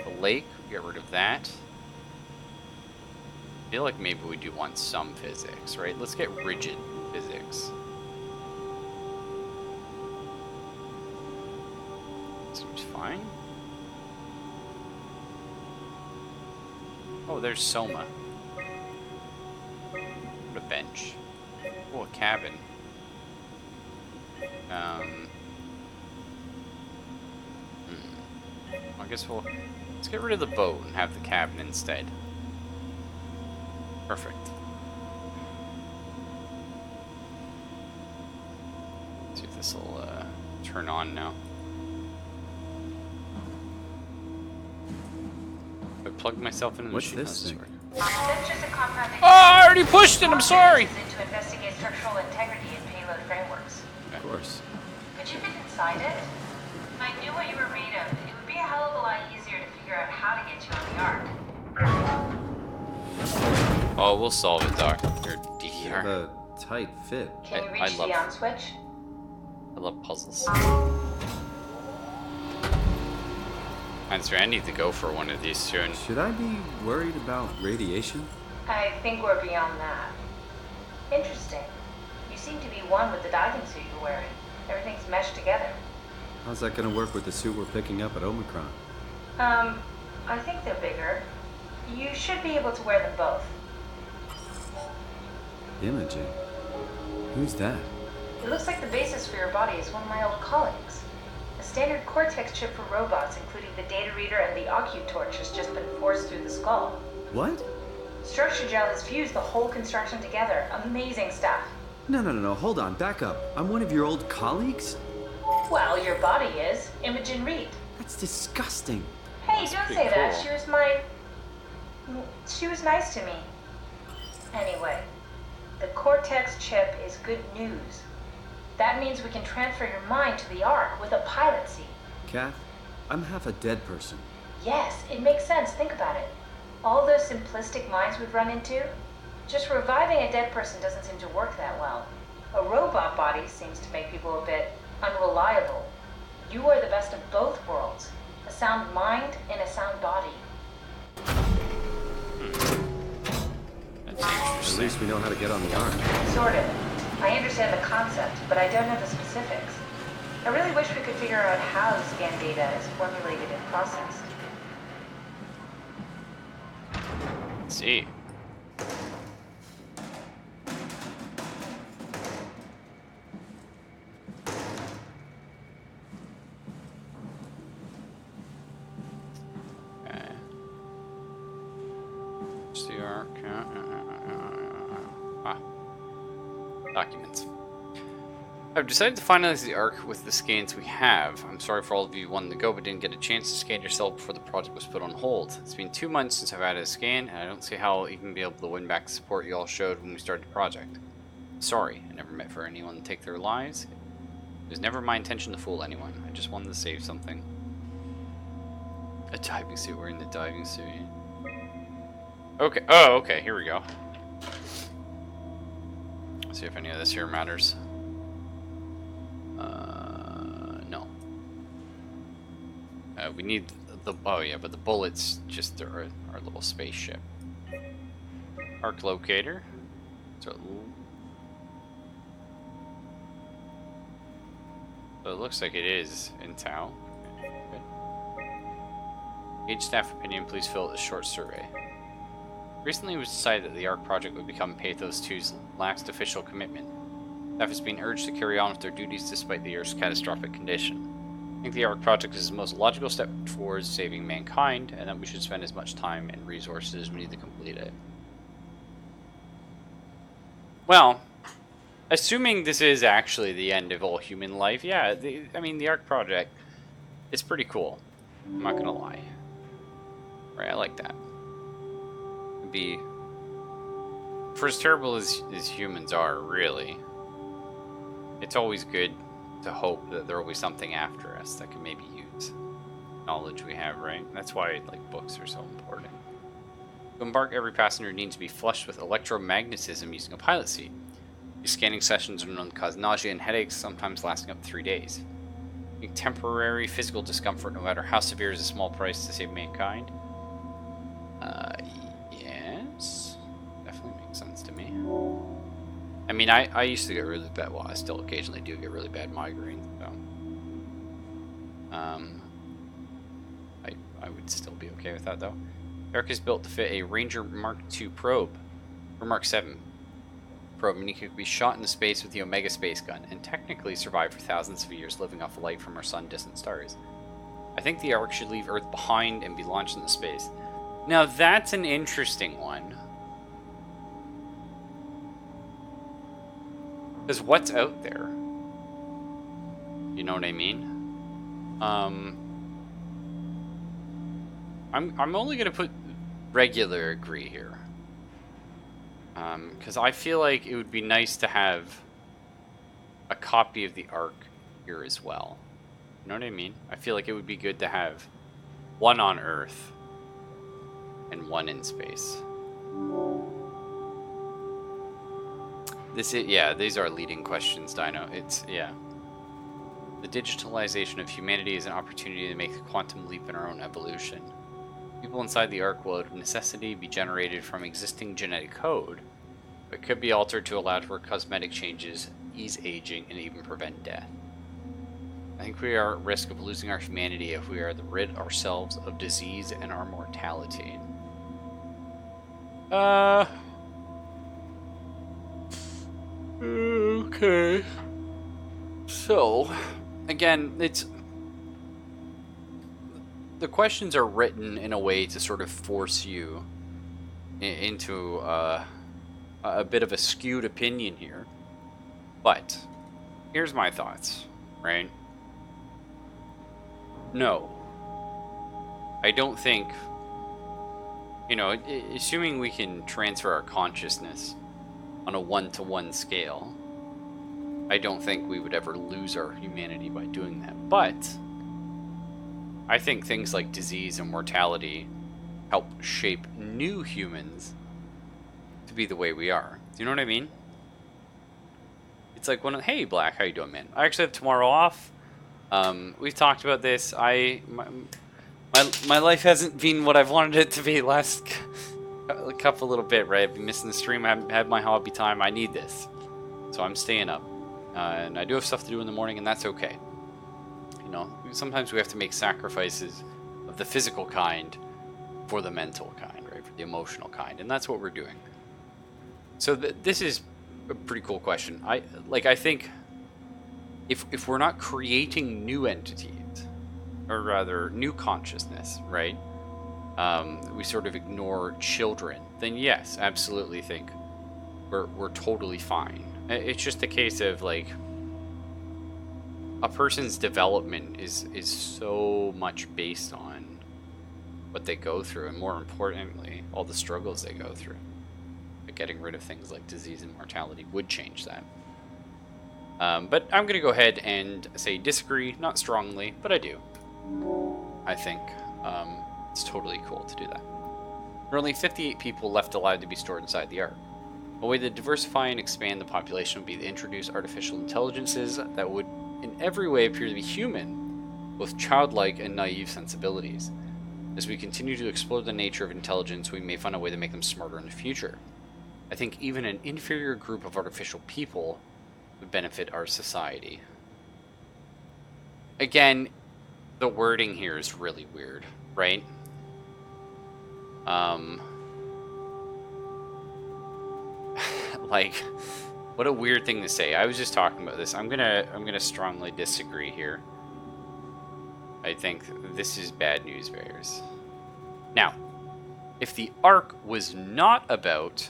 The lake, get rid of that. I feel like maybe we do want some physics, right? Let's get rigid physics. Seems fine. Oh, there's SOMA. What a bench. Oh, a cabin. I guess let's get rid of the boat and have the cabin instead. Perfect. Let's see if this will turn on now. I plugged myself into the machine. What's this thing? That's just a compound. Oh, I already pushed it. I'm sorry. To investigate structural integrity in payload frameworks. Of course. Could you get inside it? If I knew what you were made of, it would be a hell of a lot easier to figure out how to get you on the Ark. Oh, we'll solve it, Doc. You're You have DDR. a tight fit. Can you I reach love- the on switch? I love puzzles. I need to go for one of these soon. Should I be worried about radiation? I think we're beyond that. Interesting. You seem to be one with the diving suit you're wearing. Everything's meshed together. How's that gonna work with the suit we're picking up at Omicron? I think they're bigger. You should be able to wear them both. Imaging? Who's that? It looks like the basis for your body is one of my old colleagues. A standard Cortex chip for robots, including the data reader and the OcuTorch, has just been forced through the skull. What? Structure gel has fused the whole construction together. Amazing stuff. No, hold on, back up. I'm one of your old colleagues? Well, your body is. Imogen Reed. That's disgusting. Hey, That's don't pretty say that. cool. She was nice to me. Anyway, the Cortex chip is good news. That means we can transfer your mind to the Ark with a pilot seat. Kath, I'm half a dead person. Yes, it makes sense. Think about it. All those simplistic minds we've run into, just reviving a dead person doesn't seem to work that well. A robot body seems to make people a bit unreliable. You are the best of both worlds. A sound mind and a sound body. That's At interesting. least we know how to get on the Ark. Sort of. I understand the concept, but I don't know the specifics. I really wish we could figure out how the scan data is formulated and processed. Let's see. Okay. It's the Ark. Documents. I've decided to finalize the Ark with the scans we have. I'm sorry for all of you who wanted to go but didn't get a chance to scan yourself before the project was put on hold. It's been 2 months since I've had a scan, and I don't see how I'll even be able to win back the support you all showed when we started the project. Sorry, I never meant for anyone to take their lives. It was never my intention to fool anyone. I just wanted to save something. A diving suit. We're in the diving suit. Okay. Oh, okay. Here we go. Let's see if any of this here matters. No. We need the. Oh yeah, but the bullets just our little spaceship. Arc locator. So it looks like it is in town. Good. Gauge staff opinion, please fill out a short survey. Recently it was decided that the ARC project would become Pathos 2's last official commitment. Staff is being urged to carry on with their duties despite the Earth's catastrophic condition. I think the ARC project is the most logical step towards saving mankind, and that we should spend as much time and resources as we need to complete it. Well, assuming this is actually the end of all human life, yeah, I mean, the ARC project is pretty cool. I'm not gonna lie. Right, I like that. It'd be... For as terrible as humans are, really, it's always good to hope that there will be something after us that can maybe use knowledge we have, right? That's why, like, books are so important. To embark, every passenger needs to be flushed with electromagnetism using a pilot seat. These scanning sessions are known to cause nausea and headaches, sometimes lasting up to 3 days. Temporary physical discomfort, no matter how severe, is a small price to save mankind. Yes. Definitely makes sense to me. I mean, I used to get really bad, well, I still occasionally do get really bad migraines, so... I would still be okay with that, though. The ARC is built to fit a Ranger Mark II probe, or Mark 7 probe, meaning it could be shot into space with the Omega space gun, and technically survive for thousands of years living off light from our sun-distant stars. I think the ARC should leave Earth behind and be launched into space. Now that's an interesting one. Because what's out there? You know what I mean? I'm only gonna put regular agree here. Because I feel like it would be nice to have a copy of the ARC here as well. You know what I mean? I feel like it would be good to have one on Earth and one in space. This is, yeah, these are leading questions, Dino. It's, yeah. The digitalization of humanity is an opportunity to make a quantum leap in our own evolution. People inside the ARC will of necessity be generated from existing genetic code, but could be altered to allow for cosmetic changes, ease aging, and even prevent death. I think we are at risk of losing our humanity if we are to rid ourselves of disease and our mortality. Okay. So, again, it's... The questions are written in a way to sort of force you into a bit of a skewed opinion here. But, here's my thoughts, right? No. I don't think... You know, assuming we can transfer our consciousness on a one-to-one scale, I don't think we would ever lose our humanity by doing that. But I think things like disease and mortality help shape new humans to be the way we are. Do you know what I mean? It's like, hey, Black, how you doing, man? I actually have tomorrow off. We've talked about this. My life hasn't been what I've wanted it to be last couple little bit, right? I've been missing the stream. I haven't had my hobby time. I need this. So I'm staying up. And I do have stuff to do in the morning, and that's okay. You know, sometimes we have to make sacrifices of the physical kind for the mental kind, right? For the emotional kind. And that's what we're doing. So this is a pretty cool question. I think if we're not creating new entities, or rather new consciousness, right? We sort of ignore children, then yes, absolutely think we're totally fine. It's just a case of, like, a person's development is so much based on what they go through, and more importantly, all the struggles they go through. But getting rid of things like disease and mortality would change that. But I'm going to go ahead and say disagree, not strongly, but I do. I think it's totally cool to do that. There are only 58 people left alive to be stored inside the Ark. A way to diversify and expand the population would be to introduce artificial intelligences that would in every way appear to be human, with childlike and naive sensibilities. As we continue to explore the nature of intelligence, we may find a way to make them smarter in the future. I think even an inferior group of artificial people would benefit our society. Again, the wording here is really weird, right? Like, what a weird thing to say. I was just talking about this. I'm gonna strongly disagree here. I think this is bad news bears. Now, if the Ark was not about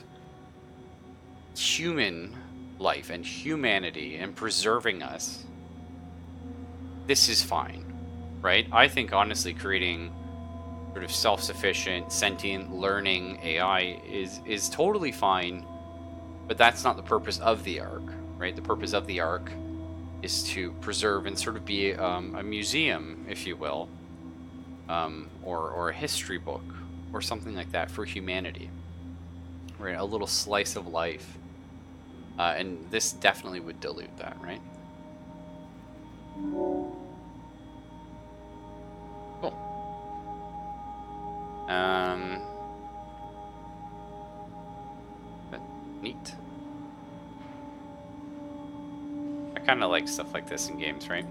human life and humanity and preserving us, this is fine, right? I think honestly creating sort of self-sufficient, sentient, learning AI is totally fine, but that's not the purpose of the Ark, right? The purpose of the Ark is to preserve and sort of be a museum, if you will, or a history book or something like that for humanity, right? A little slice of life, and this definitely would dilute that, right? Cool. But neat. I kind of like stuff like this in games, right?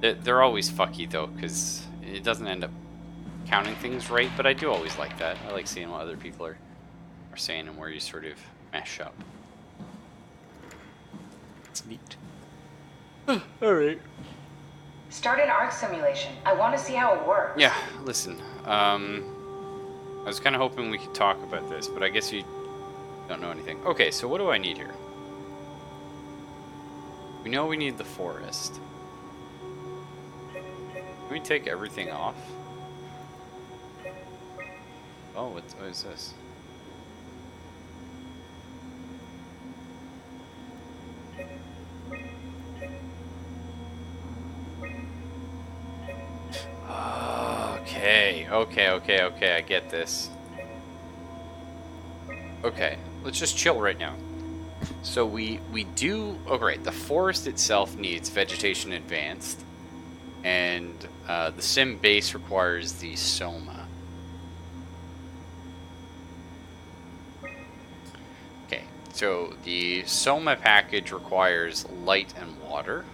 They're always fucky though, because it doesn't end up counting things right, but I do always like that. I like seeing what other people are saying and where you sort of mesh up. It's neat. Alright. Start an Ark simulation. I want to see how it works. Yeah, listen. I was kind of hoping we could talk about this, but I guess you don't know anything. Okay, so what do I need here? We know we need the forest. Can we take everything off? Oh, what is this? Okay, I get this. Okay, let's just chill right now. So we do... Oh, great. The forest itself needs vegetation advanced. And the sim base requires the SOMA. Okay, so the SOMA package requires light and water.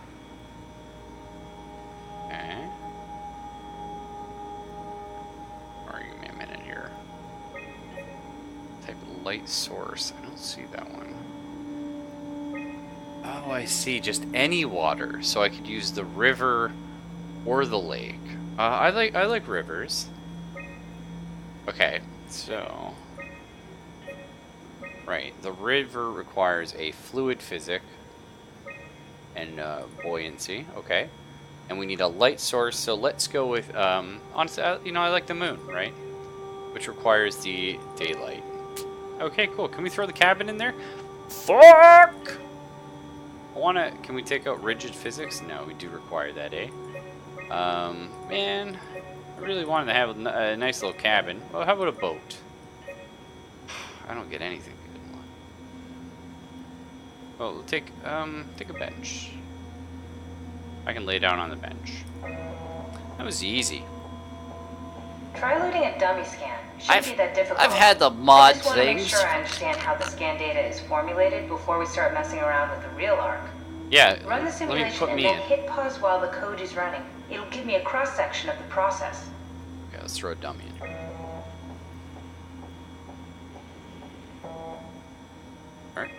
Okay. Give me a minute here. Type light source. I don't see that one. Oh, I see. Just any water. So I could use the river or the lake. I like rivers. Okay, so right, the river requires a fluid physics and buoyancy. Okay, and we need a light source. So let's go with honestly, I like the moon, right? Which requires the daylight. Okay, cool. Can we throw the cabin in there? Fuck! Can we take out rigid physics? No, we do require that, eh? Man, I really wanted to have a nice little cabin. Well, how about a boat? I don't get anything good. Well, take a bench. I can lay down on the bench. That was easy. Try loading a dummy scan. Shouldn't be that difficult. I've had the mod I just want to make things. sure I understand how the scan data is formulated before we start messing around with the real Ark. Yeah, Run the let me simulation put and me then in. hit pause while the code is running. It'll give me a cross-section of the process. Okay, let's throw a dummy in here. Alright.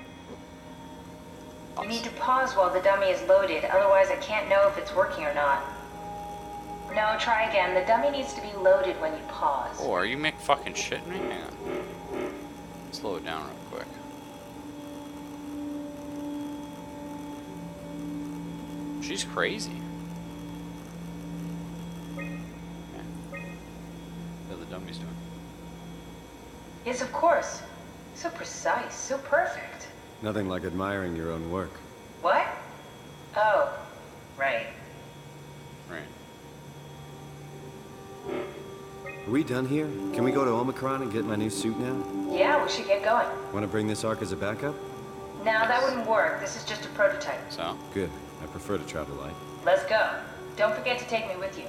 You need to pause while the dummy is loaded, otherwise I can't know if it's working or not. No, try again. The dummy needs to be loaded when you pause. Oh, are you fucking shitting me? Hang on. Slow it down real quick. She's crazy. Yeah. What the dummy's doing? Yes, of course. So precise, so perfect. Nothing like admiring your own work. What? Oh, right. Right. Are we done here? Can we go to Omicron and get my new suit now? Yeah, we should get going. Want to bring this arc as a backup? No, that wouldn't work. This is just a prototype. So? Good. I prefer to travel light. Let's go. Don't forget to take me with you.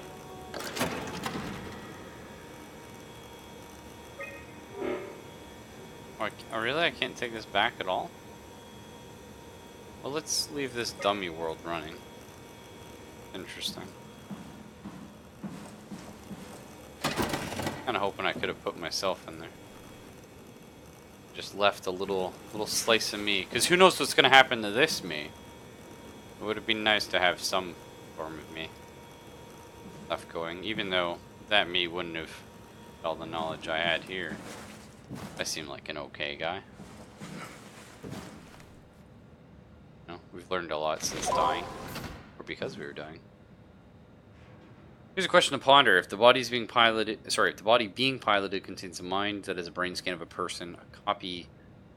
Oh, really? I can't take this back at all? Well, let's leave this dummy world running. Interesting. Kinda hoping I could have put myself in there. Just left a little slice of me. Because who knows what's gonna happen to this me? It would have been nice to have some form of me left going, even though that me wouldn't have all the knowledge I had here. I seem like an okay guy. No, we've learned a lot since dying, or because we were dying. Here's a question to ponder: if the body's being piloted, if the body being piloted contains a mind that is a brain scan of a person, a copy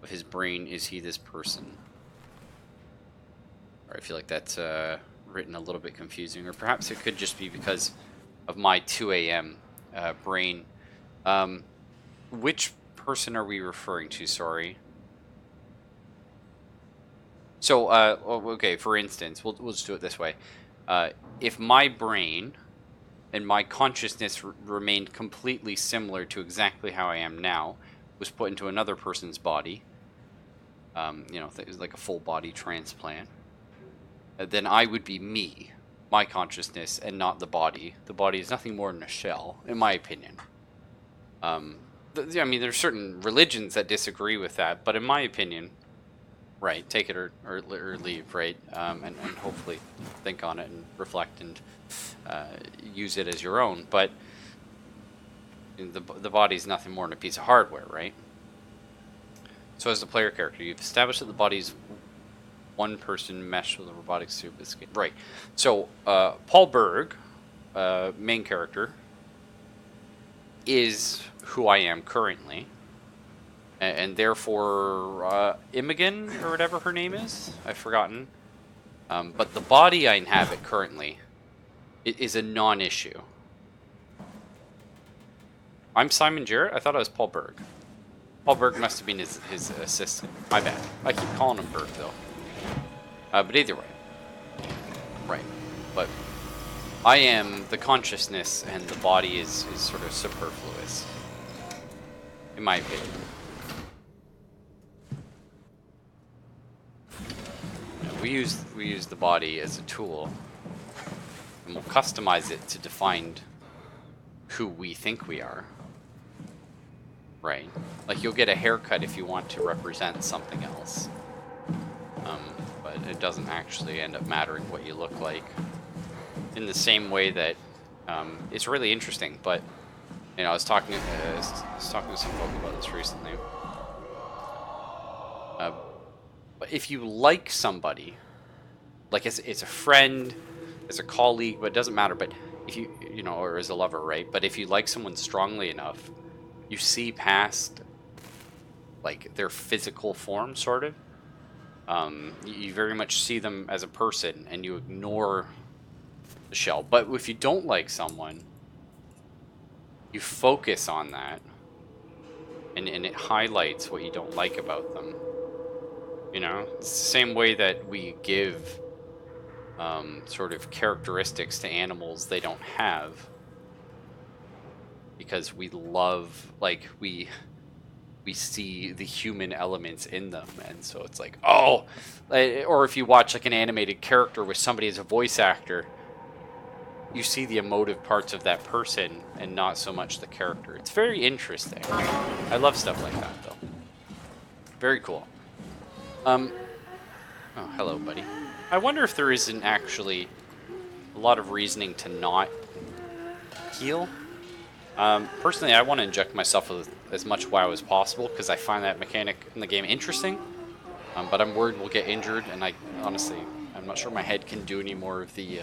of his brain, is he this person? Or I feel like that's written a little bit confusing, or perhaps it could just be because of my 2 a.m. Brain. Which person are we referring to? Sorry. So, okay, for instance, we'll just do it this way. If my brain and my consciousness remained completely similar to exactly how I am now, was put into another person's body, you know, like a full body transplant, then I would be me, my consciousness, and not the body. The body is nothing more than a shell, in my opinion. I mean, there's certain religions that disagree with that, but in my opinion, right, take it or leave, right, and hopefully think on it and reflect and use it as your own. But the body's nothing more than a piece of hardware, right? So as the player character, you've established that the body's one person mesh with a robotic suit. Right. So Paul Berg, main character, is who I am currently. And therefore, Imogen, or whatever her name is, I've forgotten. But the body I inhabit currently is a non-issue. I'm Simon Jarrett? I thought I was Paul Berg. Paul Berg must have been his assistant. My bad. I keep calling him Berg, though. But either way. Right. But I am the consciousness, and the body is sort of superfluous. In my opinion. We use the body as a tool, and we'll customize it to define who we think we are. Right? Like, you'll get a haircut if you want to represent something else. But it doesn't actually end up mattering what you look like. In the same way that it's really interesting, but you know, I was talking to some folk about this recently. But if you like somebody, like it's a friend, as a colleague, but it doesn't matter. But if you know, or as a lover, right? But if you like someone strongly enough, you see past like their physical form, sort of. You very much see them as a person, and you ignore the shell. But if you don't like someone, you focus on that, and it highlights what you don't like about them. You know, it's the same way that we give sort of characteristics to animals they don't have, because we love, like, we see the human elements in them, and so it's like, oh, or if you watch like an animated character with somebody as a voice actor, you see the emotive parts of that person and not so much the character. It's very interesting. I love stuff like that, though. Very cool. Oh, hello, buddy. I wonder if there isn't actually a lot of reasoning to not heal. Personally, I want to inject myself with as much WoW as possible, because I find that mechanic in the game interesting. But I'm worried we'll get injured, and honestly, I'm not sure my head can do any more of the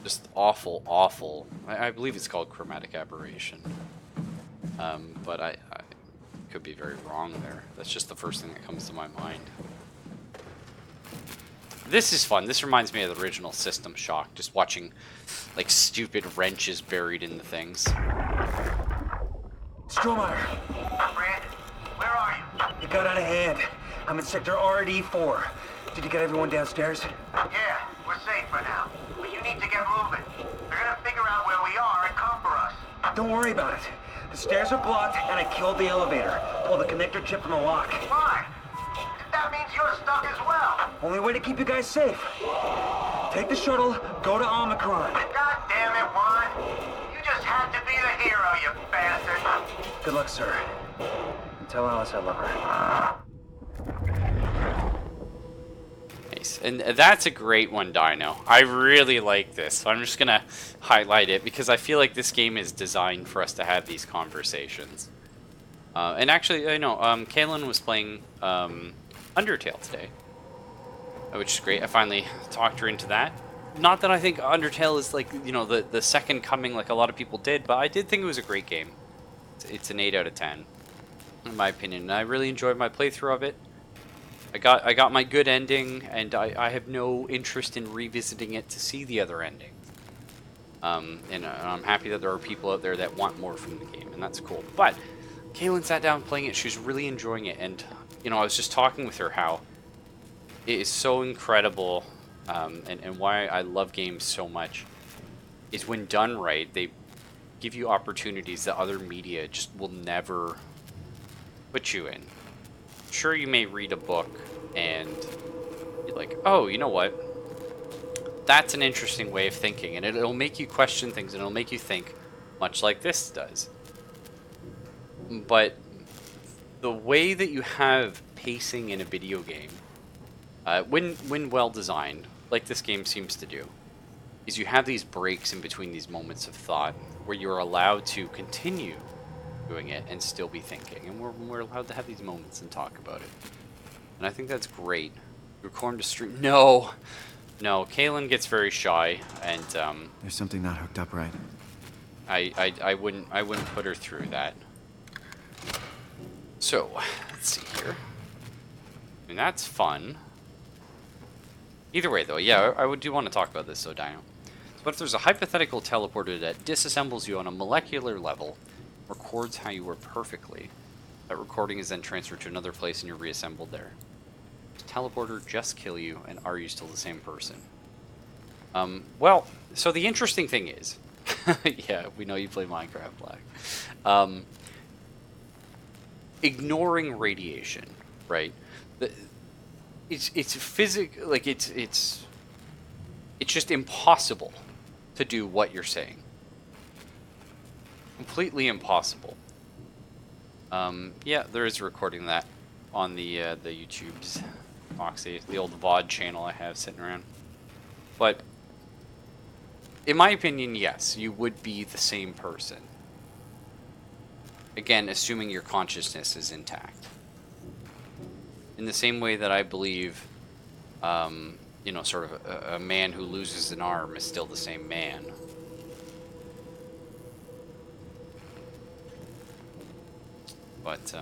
just awful. I believe it's called chromatic aberration. But could be very wrong there. That's just the first thing that comes to my mind. This is fun. This reminds me of the original System Shock. Just watching, like, stupid wrenches buried in the things. Strohmeyer, Brandon, where are you? it got out of hand. I'm in Sector RD4. Did you get everyone downstairs? Yeah, we're safe for now. But you need to get moving. They're gonna figure out where we are and come for us. Don't worry about it. The stairs are blocked, and I killed the elevator. Pulled the connector chip from the lock. Why? That means you're stuck as well. Only way to keep you guys safe. Take the shuttle, go to Omicron. God damn it, Juan. You just had to be the hero, you bastard. Good luck, sir. And tell Alice I love her. Nice. And that's a great one, Dino. I really like this. So I'm just going to highlight it because I feel like this game is designed for us to have these conversations. And actually, I know, Kaylin was playing Undertale today, which is great. I finally talked her into that. Not that I think Undertale is like, you know, the second coming like a lot of people did, but I did think it was a great game. It's an 8 out of 10, in my opinion. And I really enjoyed my playthrough of it. I got my good ending, and I have no interest in revisiting it to see the other endings. And I'm happy that there are people out there that want more from the game, and that's cool. But Kaylin sat down playing it. She was really enjoying it, and you know, I was just talking with her how it is so incredible, and why I love games so much is when done right, they give you opportunities that other media just will never put you in. Sure, you may read a book and be like, oh, you know what? That's an interesting way of thinking, and it'll make you question things, and it'll make you think, much like this does. But the way that you have pacing in a video game, when well designed, like this game seems to do, is you have these breaks in between these moments of thought where you're allowed to continue doing it and still be thinking, and we're allowed to have these moments and talk about it, and I think that's great. Record to stream. No, Kaylin gets very shy, and There's something not hooked up right. I wouldn't put her through that. So let's see here. I mean, that's fun. Either way, though, yeah, I do want to talk about this, though, Dino. But if there's a hypothetical teleporter that disassembles you on a molecular level, records how you were perfectly, that recording is then transferred to another place and you're reassembled there. Does teleporter just kill you, and are you still the same person? Well, so the interesting thing is, yeah, we know you play Minecraft, Black. Ignoring radiation, right? It's physical, like it's just impossible to do what you're saying. Completely impossible. Yeah, there is a recording of that on the YouTube's Foxy, the old VOD channel I have sitting around. But in my opinion, yes, you would be the same person. Again, assuming your consciousness is intact. In the same way that I believe, you know, sort of a man who loses an arm is still the same man. But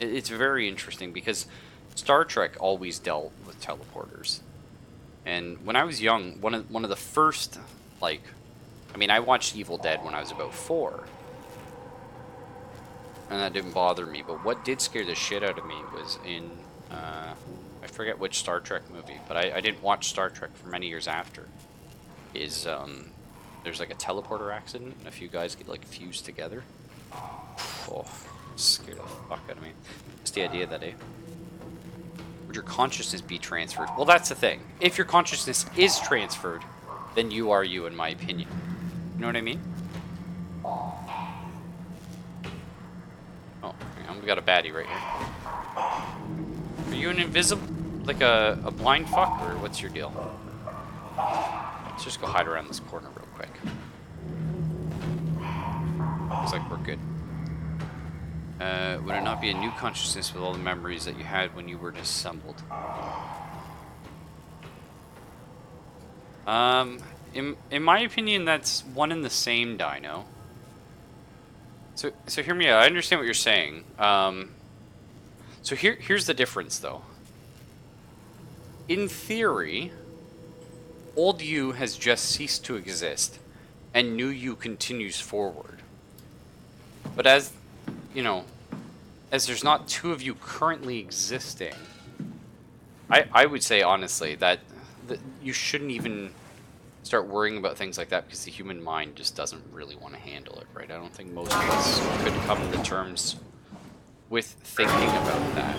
it's very interesting because Star Trek always dealt with teleporters. And when I was young, one of the first, like, I mean, I watched Evil Dead when I was about 4. And that didn't bother me, but what did scare the shit out of me was in, I forget which Star Trek movie, but I didn't watch Star Trek for many years after, is, there's like a teleporter accident, and a few guys get like fused together. Oh, scared the fuck out of me. Just the idea that, would your consciousness be transferred? Well, that's the thing. If your consciousness is transferred, then you are you, in my opinion. You know what I mean? Oh, hang on, we got a baddie right here. Are you an invisible, like a blind fuck, or what's your deal? Let's just go hide around this corner real quick. Looks like we're good. Would it not be a new consciousness with all the memories that you had when you were disassembled? In my opinion, that's one and the same, Dino. So hear me out. I understand what you're saying. So here's the difference, though. In theory, old you has just ceased to exist, and new you continues forward. But as, you know, as there's not two of you currently existing, I would say, honestly, that you shouldn't even start worrying about things like that, because the human mind just doesn't really want to handle it, right? I don't think most of us could come to terms with thinking about that.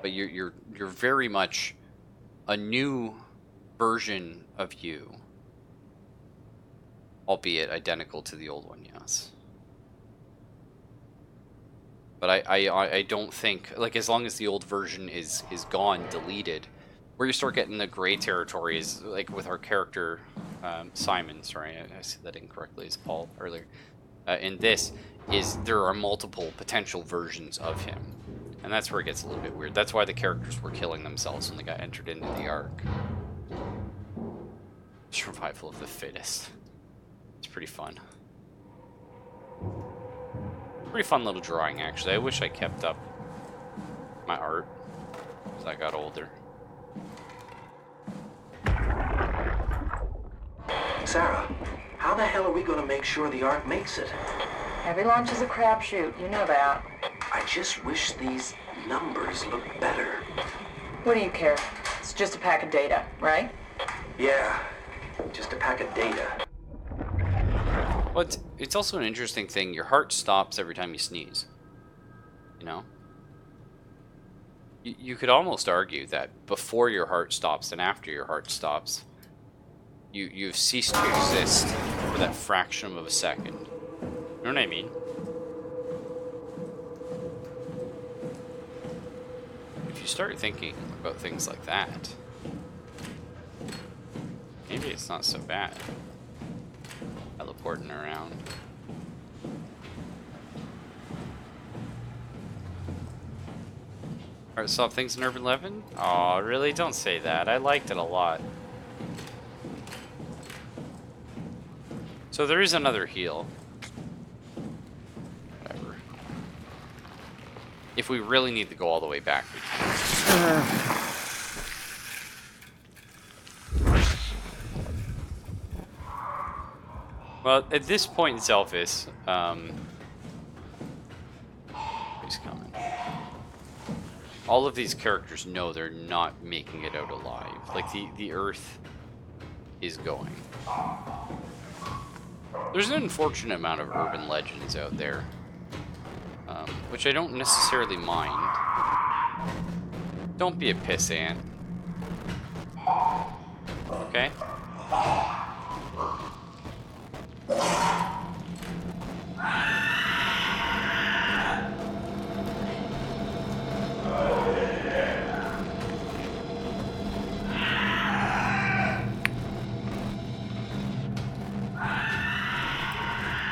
But you're very much a new version of you, albeit identical to the old one, yes. But I don't think, like, as long as the old version is gone, deleted, where you start getting the gray territory is like with our character Simon. Sorry, I said that incorrectly as Paul earlier. In this is there are multiple potential versions of him, and that's where it gets a little bit weird. That's why the characters were killing themselves when they got entered into the Ark. Survival of the fittest. It's pretty fun. Pretty fun little drawing, actually. I wish I kept up my art as I got older. Sarah, how the hell are we going to make sure the Ark makes it? Every launch is a crapshoot, you know that. I just wish these numbers looked better. What do you care? It's just a pack of data, right? Yeah, just a pack of data. But it's also an interesting thing. Your heart stops every time you sneeze. You know? You could almost argue that before your heart stops and after your heart stops, you've ceased to exist for that fraction of a second. You know what I mean? If you start thinking about things like that, maybe it's not so bad. Teleporting around. Alright, saw things in Urban 11? Aw, really? Don't say that. I liked it a lot. So there is another heal. Whatever. If we really need to go all the way back, we can. Well, at this point, Zelphus, he's coming. All of these characters know they're not making it out alive. Like, the Earth is going. There's an unfortunate amount of urban legends out there, which I don't necessarily mind. Don't be a pissant. Okay?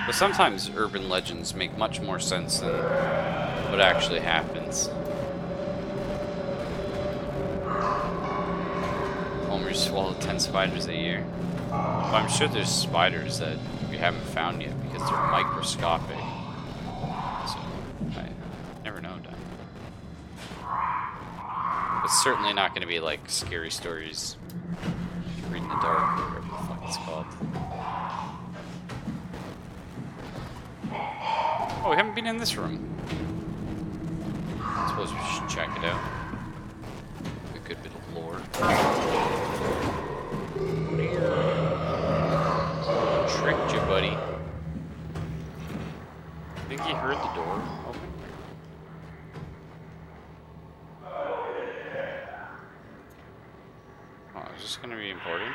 But sometimes urban legends make much more sense than what actually happens. Homer swallowed 10 spiders a year. Well, I'm sure there's spiders that we haven't found yet because they're microscopic. So, I never know, Dan. It's certainly not going to be like scary stories you read in the dark or whatever the fuck it's called. Oh, we haven't been in this room. I suppose we should check it out. A good bit of lore. Tricked you, buddy. I think he heard the door open. Oh, is this gonna be important?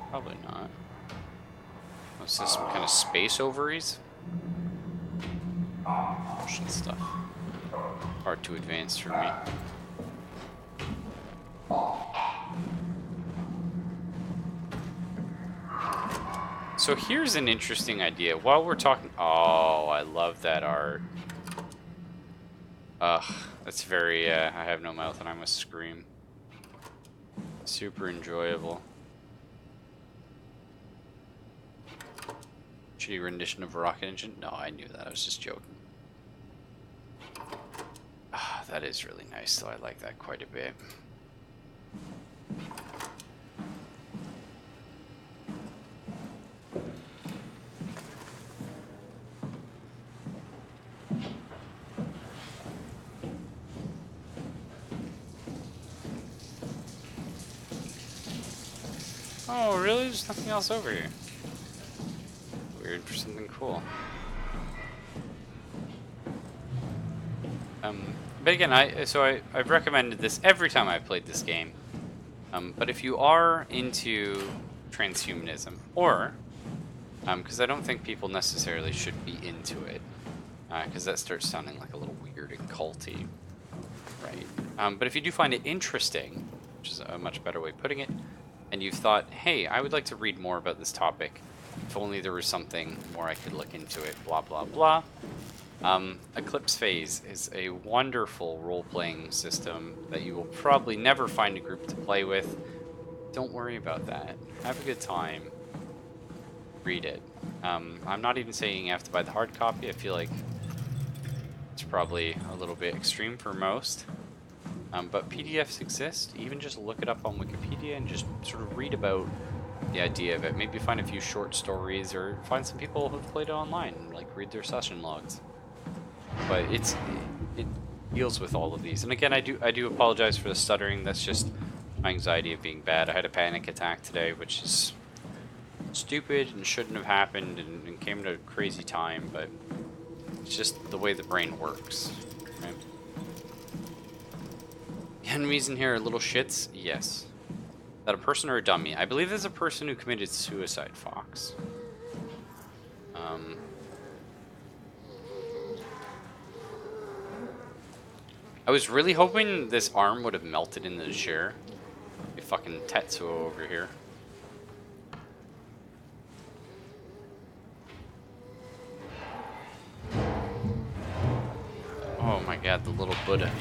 Probably not. What's this, some kind of space ovaries? Ocean stuff. Hard to advance for me. So here's an interesting idea. While we're talking... Oh, I love that art. Ugh, that's very... I have no mouth and I must scream. Super enjoyable. Shitty rendition of a rocket engine? No, I knew that. I was just joking. Ah, that is really nice, though. I like that quite a bit. Oh, really? There's nothing else over here. Weird for something cool. But again, I've recommended this every time I've played this game. But if you are into transhumanism, or because I don't think people necessarily should be into it, because that starts sounding like a little weird and culty, right? But if you do find it interesting, which is a much better way of putting it, and you've thought, hey, I would like to read more about this topic, if only there was something more I could look into it, blah, blah, blah. Eclipse Phase is a wonderful role-playing system that you will probably never find a group to play with. Don't worry about that. Have a good time. Read it. I'm not even saying you have to buy the hard copy. I feel like it's probably a little bit extreme for most. But PDFs exist. Even just look it up on Wikipedia and just sort of read about the idea of it. Maybe find a few short stories or find some people who've played it online and like read their session logs. But it deals with all of these. And again, I do apologize for the stuttering. That's just my anxiety of being bad. I had a panic attack today, which is stupid and shouldn't have happened and came at a crazy time, but it's just the way the brain works. Right? The enemies in here are little shits? Yes. Is that a person or a dummy? I believe there's a person who committed suicide, Fox. I was really hoping this arm would have melted into the chair. A fucking Tetsuo over here. Oh my god, the little Buddha.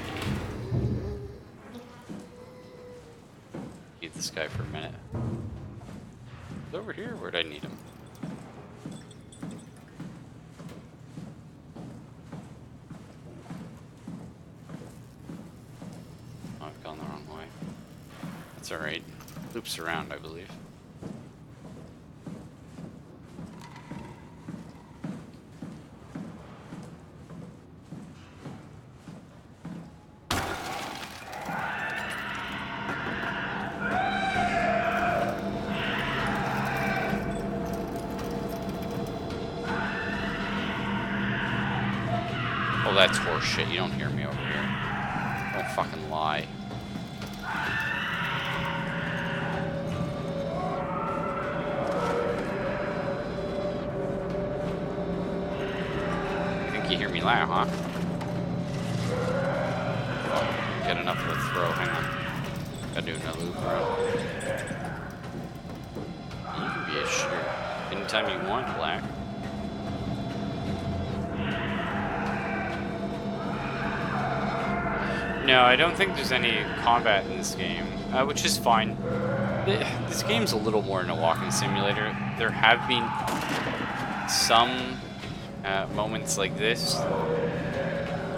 Need this guy for a minute. He's over here. Where'd I need him? Oh, I've gone the wrong way. That's alright. Loops around, I believe. Oh, that's horseshit. You don't hear me over here. Don't fucking lie. I think you hear me lie, huh? Oh, get enough of a throw. Hang on. Gotta do another loop around. You can be a shooter anytime you want, Black. No, I don't think there's any combat in this game, which is fine. This game's a little more than a walking simulator. There have been some moments like this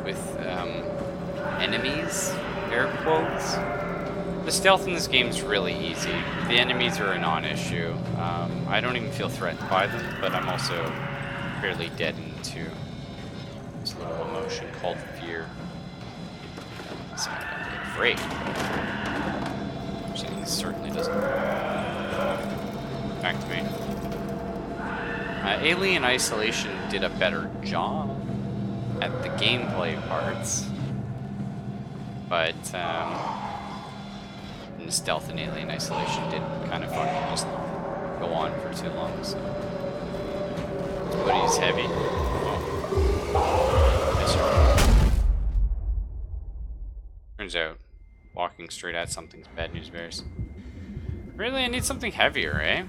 with enemies, air quotes. The stealth in this game is really easy. The enemies are a non-issue. I don't even feel threatened by them, but I'm also fairly deadened to this little emotion called fear. So I don't get afraid. Which he certainly doesn't. Back to me. Alien Isolation did a better job at the gameplay parts, but the stealth in Alien Isolation did kind of fucking just go on for too long. So, but he's heavy. Oh. Yes, sir. Turns out, walking straight at something's bad news bears. Really, I need something heavier, eh?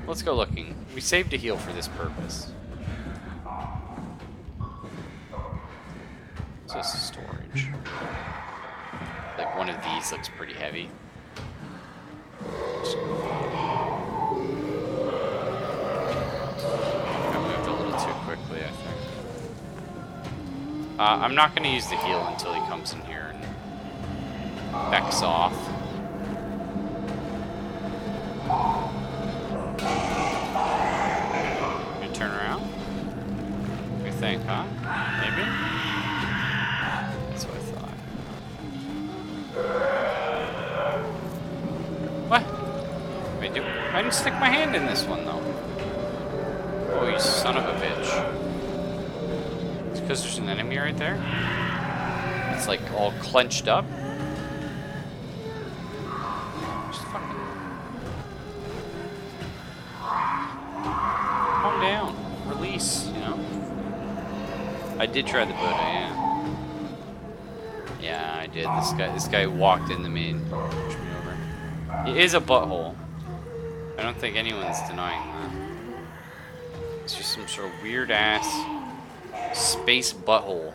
Let's go looking. We saved a heal for this purpose. So this is storage. Like one of these looks pretty heavy. I'm not going to use the heal until he comes in here and backs off. You turn around? What do you think, huh? Maybe? That's what I thought. What? I didn't stick my hand in this one, though. Oh, you son of a bitch. It's because there's an enemy right there? It's like all clenched up? Just fucking... calm down. Release, you know? I did try the Buddha, yeah. Yeah, I did. This guy walked into me and pushed me over. It is a butthole. I don't think anyone's denying that. It's just some sort of weird ass space butthole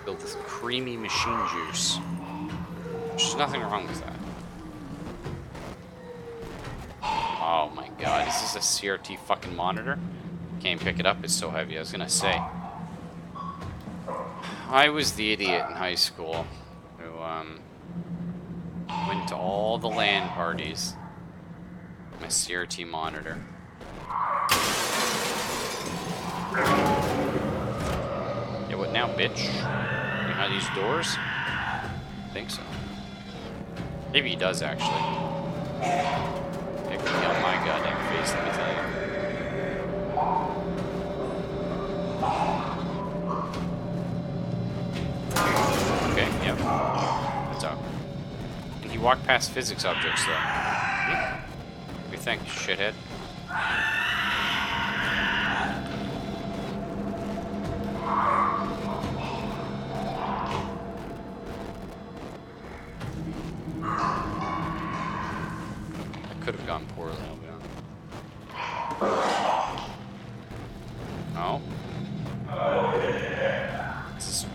filled with creamy machine juice. There's nothing wrong with that. Oh my god, is this a CRT fucking monitor? Can't pick it up, it's so heavy. I was gonna say. I was the idiot in high school who went to all the LAN parties. My CRT monitor. Yeah, what now, bitch? You know how to use doors? I think so. Maybe he does, actually. It can be on my goddamn face, let me tell you. Okay, yep. That's up. And he walked past physics objects, though. What do you think, shithead? Could have gone poorly, I'll be honest. Oh. This is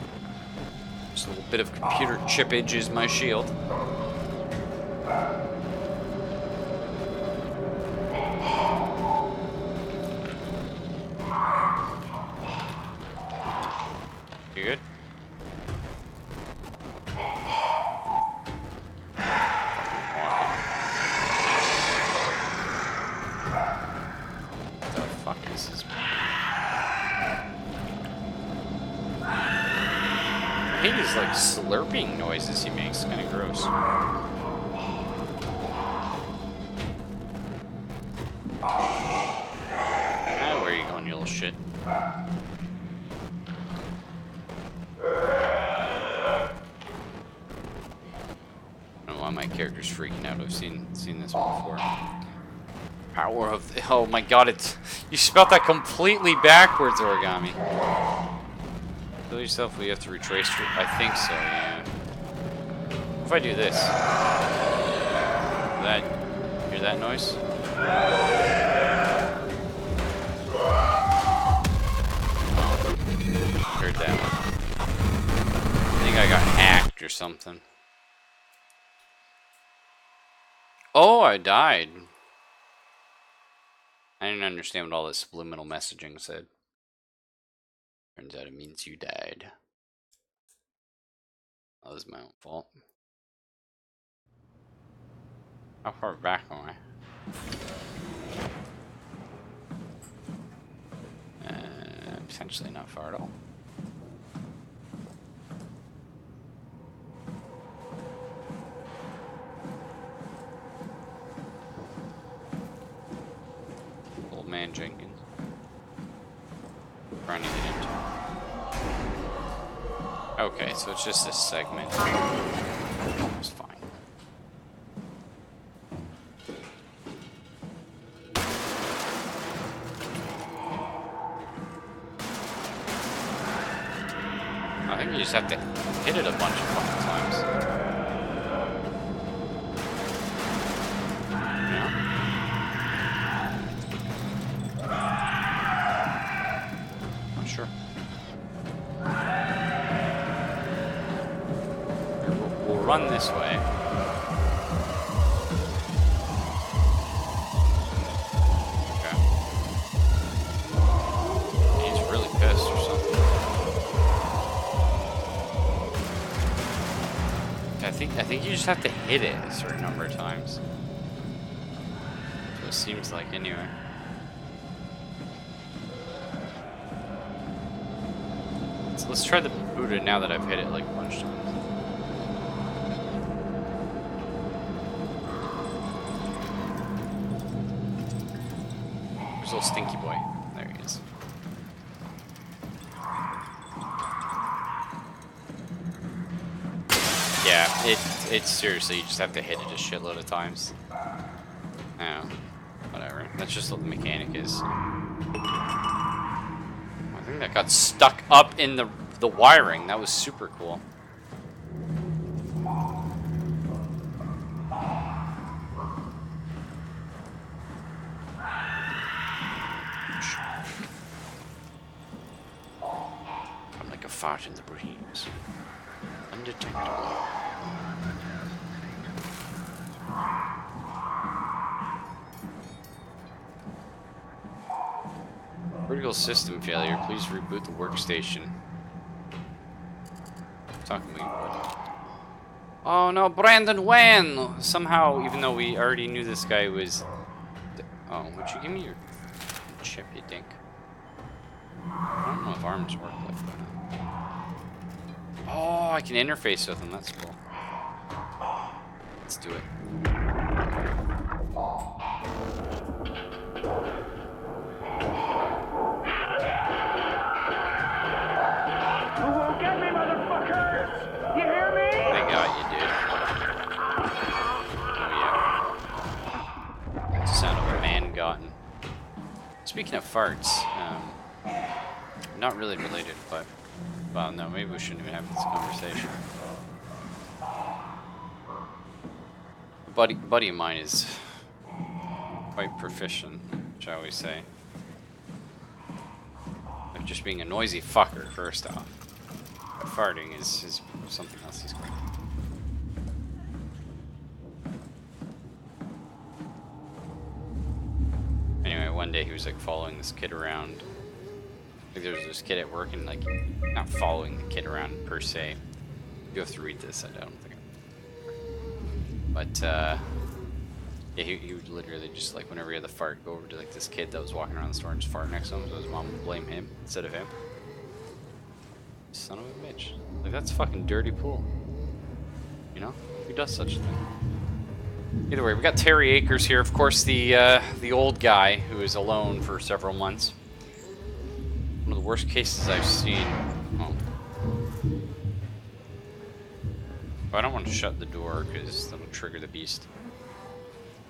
just a little bit of computer chippage is my shield. You good? I hate his like slurping noises he makes. It's kind of gross. Ah, where are you going, you little shit? I don't know why my character's freaking out. I've seen this one before. Power of the, oh my god! It's you spelled that completely backwards, Origami. Kill yourself, we have to retrace. I think so, yeah. If I do this, hear that noise? Heard that one. I think I got hacked or something. Oh, I died. I didn't understand what all this subliminal messaging said. Turns out it means you died. That was my own fault. How far back am I? Potentially not far at all. Old man Jenkins. Trying to get into. Okay, so it's just this segment. It's fine. I think you just have to hit it a bunch of fucking times. Not sure. We'll run this way. Okay. He's really pissed or something. think you just have to hit it a certain number of times. That's what it seems like, anyway. So let's try the Buddha now that I've hit it like a bunch of times. There's little stinky boy. There he is. Yeah, it's seriously, you just have to hit it a shitload of times. Oh, whatever. That's just what the mechanic is. I think that got stuck up in the wiring. That was super cool. I'm like a fart in the breeze. Undetectable. Critical system failure. Please reboot the workstation. Talking to me, bud. Oh no, Brandon Wan! Somehow, even though we already knew this guy was... Oh, would you give me your chip, you dink? I don't know if arms work like that. Oh, I can interface with him. That's cool. Let's do it. Get me, motherfuckers! You hear me? They got you, dude. Oh, yeah. That's the sound of a man gotten. Speaking of farts, not really related, but... Well, no, maybe we shouldn't even have this conversation. A buddy of mine is quite proficient, shall we say. Of just being a noisy fucker, first off. But farting is something else he's great. Anyway, one day he was like following this kid around. Like there was this kid at work and like not following the kid around per se. You have to read this, I don't think. But yeah, he would literally just like whenever he had the fart, go over to like this kid that was walking around the store and just fart next to him, so his mom would blame him instead of him. Son of a bitch. Like that's a fucking dirty pool. You know? Who does such a thing? Either way, we got Terry Akers here, of course the old guy who is alone for several months. One of the worst cases I've seen. Oh. I don't want to shut the door because that'll trigger the beast.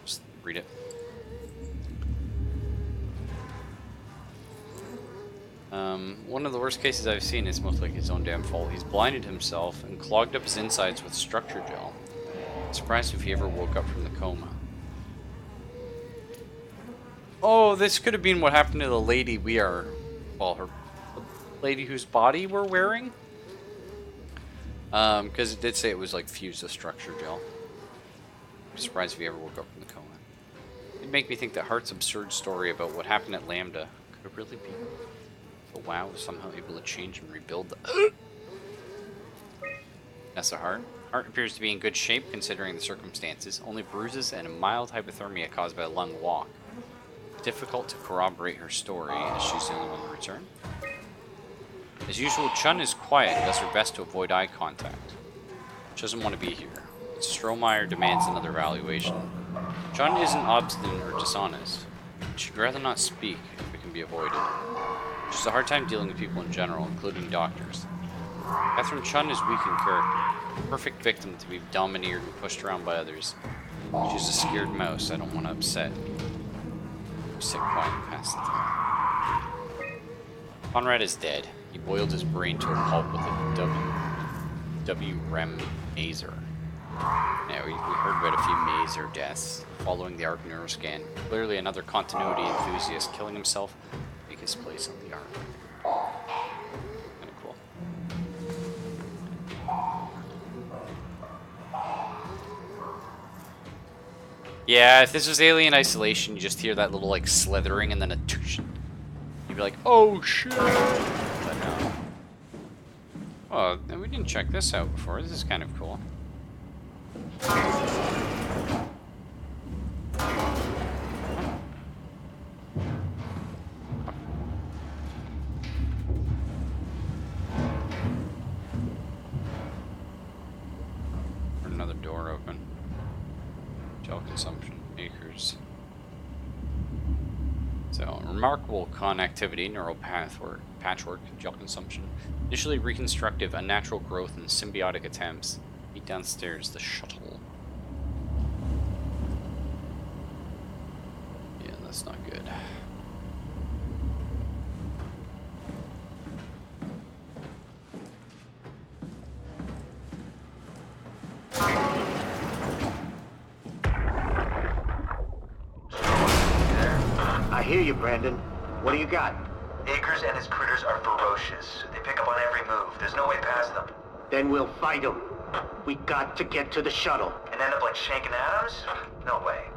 Just read it. One of the worst cases I've seen is most like his own damn fault. He's blinded himself and clogged up his insides with structure gel. Surprised if he ever woke up from the coma. Oh, this could have been what happened to the lady we are... Well, the lady whose body we're wearing? Because it did say it was like fused with structure gel. I'm surprised if he ever woke up from the coma. It'd make me think that Hart's absurd story about what happened at Lambda could really be... But WoW was somehow able to change and rebuild the... That's a Hart. Hart appears to be in good shape considering the circumstances. Only bruises and a mild hypothermia caused by a lung walk. Difficult to corroborate her story as she's the only one to return. As usual, Chun is quiet and does her best to avoid eye contact. She doesn't want to be here. Strohmeyer demands another evaluation. Chun isn't obstinate or dishonest. She'd rather not speak if it can be avoided. She has a hard time dealing with people in general, including doctors. Catherine Chun is weak in character. Perfect victim to be domineered and pushed around by others. She's a scared mouse I don't want to upset. Sit quiet and pass the time. Conrad is dead. He boiled his brain to a pulp with a W-REM maser. Yeah, we heard about a few maser deaths following the ARC neuroscan. Clearly another continuity enthusiast killing himself to take his place on the ARC. Kinda cool. Yeah, if this was Alien Isolation, you just hear that little like slithering and then a toosh. You'd be like, oh shit! But no. Oh, we didn't check this out before. This is kind of cool. Another door open. Gel consumption acres. So, remarkable connectivity, neural patchwork, gel consumption. Initially reconstructive, unnatural growth, and symbiotic attempts. Meet downstairs, the shuttle. Yeah, that's not good. I hear you, Brandon. What do you got? Akers and his critters are ferocious. They pick up on every move. There's no way past them. Then we'll fight them. We got to get to the shuttle. And end up like Shank and Adams? No way.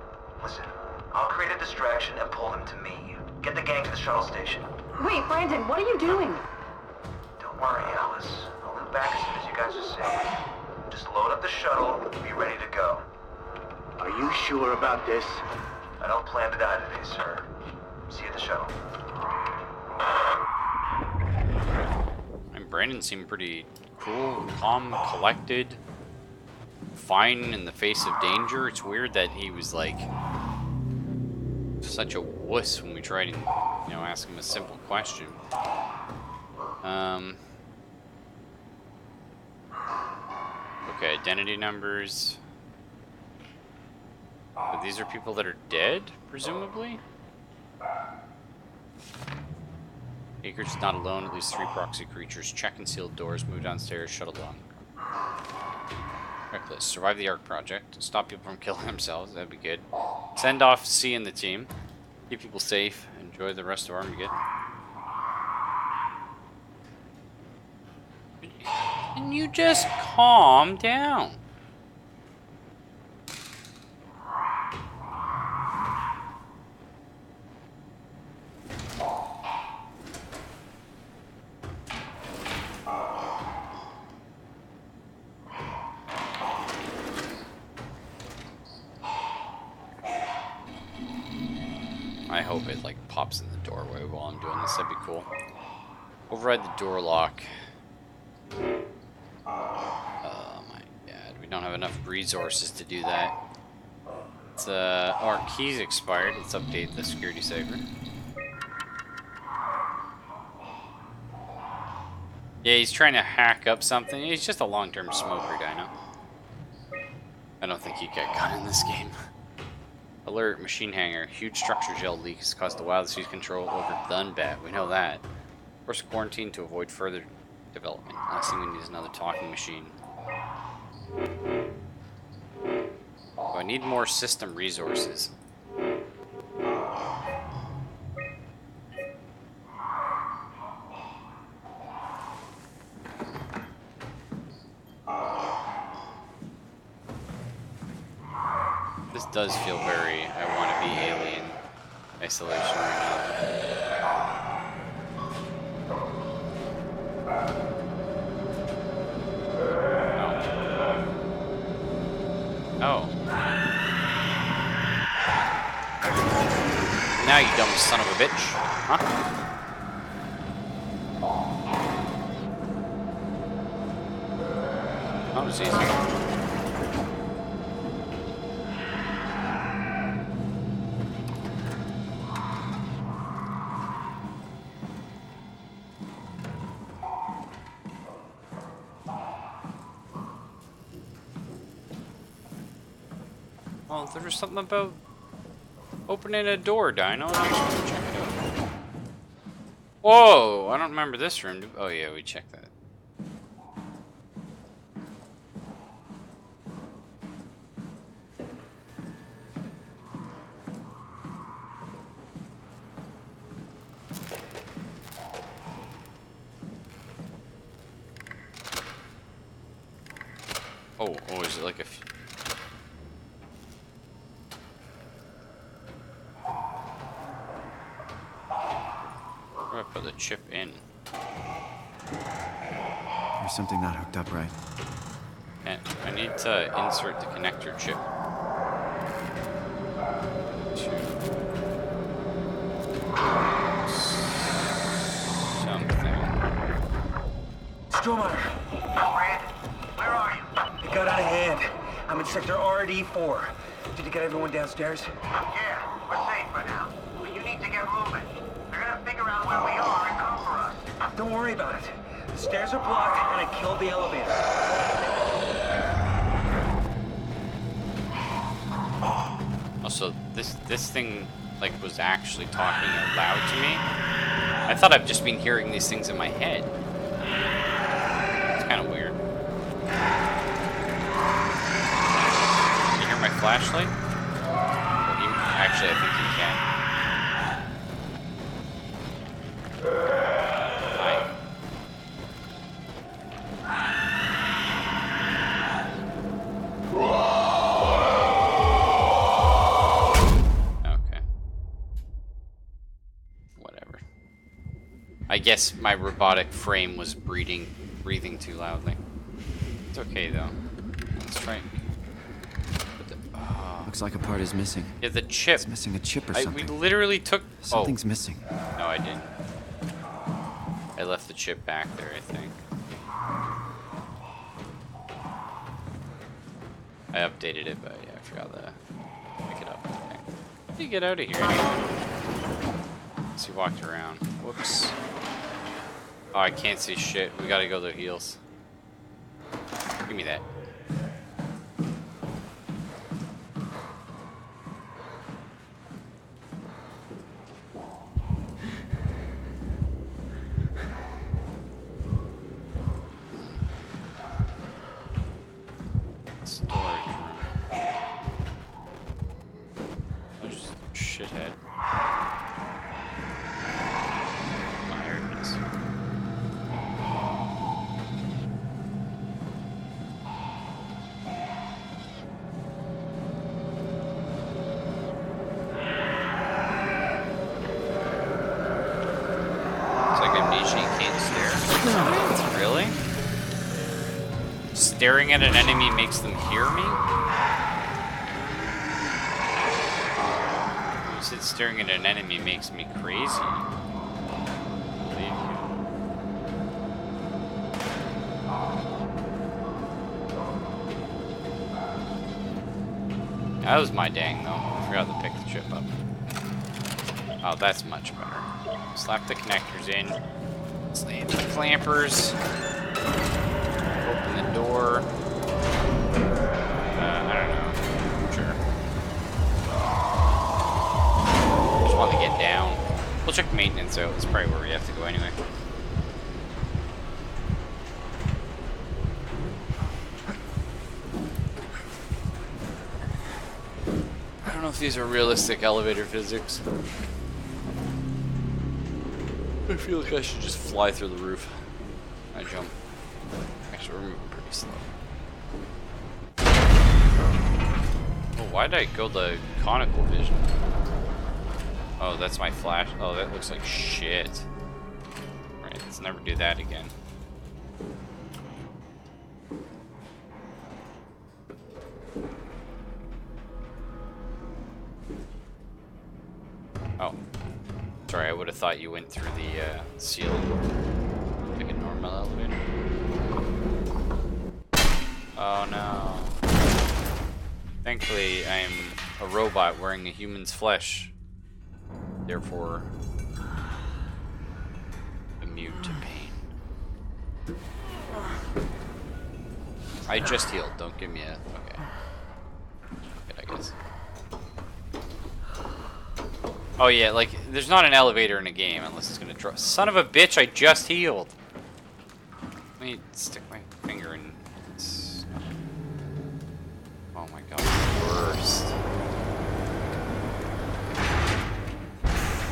Listen, I'll create a distraction and pull them to me. Get the gang to the shuttle station. Wait, Brandon, what are you doing? Don't worry, Alice. I'll loop back as soon as you guys are safe. Just load up the shuttle and be ready to go. Are you sure about this? I don't plan to die today, sir. See you at the shuttle. And Brandon seemed pretty cool, calm, collected, fine in the face of danger. It's weird that he was like such a wuss when we tried to, ask him a simple question. Okay, identity numbers. But these are people that are dead, presumably? Akers is not alone, at least 3 proxy creatures. Check concealed doors, move downstairs, shuttle down. Checklist. Survive the ARC project. Stop people from killing themselves, that'd be good. Send off C and the team. Keep people safe. Enjoy the rest of Armageddon. Can you just calm down? I hope it like pops in the doorway while I'm doing this. That'd be cool. Override the door lock. Oh my god, we don't have enough resources to do that. It's our keys expired. Let's update the security saver. Yeah, he's trying to hack up something. He's just a long-term smoker, Dino. I don't think you get gun in this game. Alert, machine hangar. Huge structure gel leak has caused the wild seize control over Dunbat. We know that. Force quarantine to avoid further development. Last thing we need is another talking machine. Oh, I need more system resources. This does feel very, I want to be alien isolation right now. Oh. Now you dumb son of a bitch. Huh? That was easy. Oh, there was something about opening a door, Dino. I just want to check it out. Whoa! I don't remember this room. Oh yeah, we checked that. Oh, is it like a... Where do I put the chip in? There's something not hooked up right. And I need to insert the connector chip to something. Stromae, Brand, where are you? it got out of hand. I'm in sector RD4. Did you get everyone downstairs? Yeah, we're safe for now. But you need to get moving. They're gonna figure out where we are and come for us. Don't worry about it. The stairs are blocked, and I killed the elevator. Also, this thing like was actually talking out loud to me. I thought I've just been hearing these things in my head. It's kind of weird. Can you hear my flashlight? Actually, I think you can. Hi. Okay. Whatever. I guess my robotic frame was breathing too loudly. It's okay though. Let's try. Looks like a part is missing. Yeah, the chip. It's missing a chip or something. We literally took. Something's missing. No, I didn't. I left the chip back there, I think. I updated it, but yeah, I forgot to pick it up. Okay. How do you get out of here? So he walked around. Whoops. Oh, I can't see shit. We gotta go to the heels. Give me that. Storage room. Oh, just shithead. Oh, here it is. It's like amnesia, you can't stare. Really? Staring at an enemy makes them hear me? You said staring at an enemy makes me crazy. I believe you. That was my dang though. I forgot to pick the chip up. Oh, that's much better. Slap the connectors in. Slap the clampers. Open the door. I don't know. Sure. Just want to get down. We'll check maintenance out. That's probably where we have to go anyway. I don't know if these are realistic elevator physics. I feel like I should just fly through the roof. I jump. Actually, we're moving pretty slow. Oh, why did I go the conical vision? Oh, that's my flash. Oh, that looks like shit. Right, let's never do that again. Oh. Sorry, I would have thought you went through the ceiling. Like a normal elevator. Oh no. Thankfully, I'm a robot wearing a human's flesh. Therefore, immune to pain. I just healed. Don't give me a... Okay. Good, I guess. Oh yeah, like, there's not an elevator in a game unless it's gonna drop. Son of a bitch, I just healed! Let me stick my finger in... Oh my god, worst.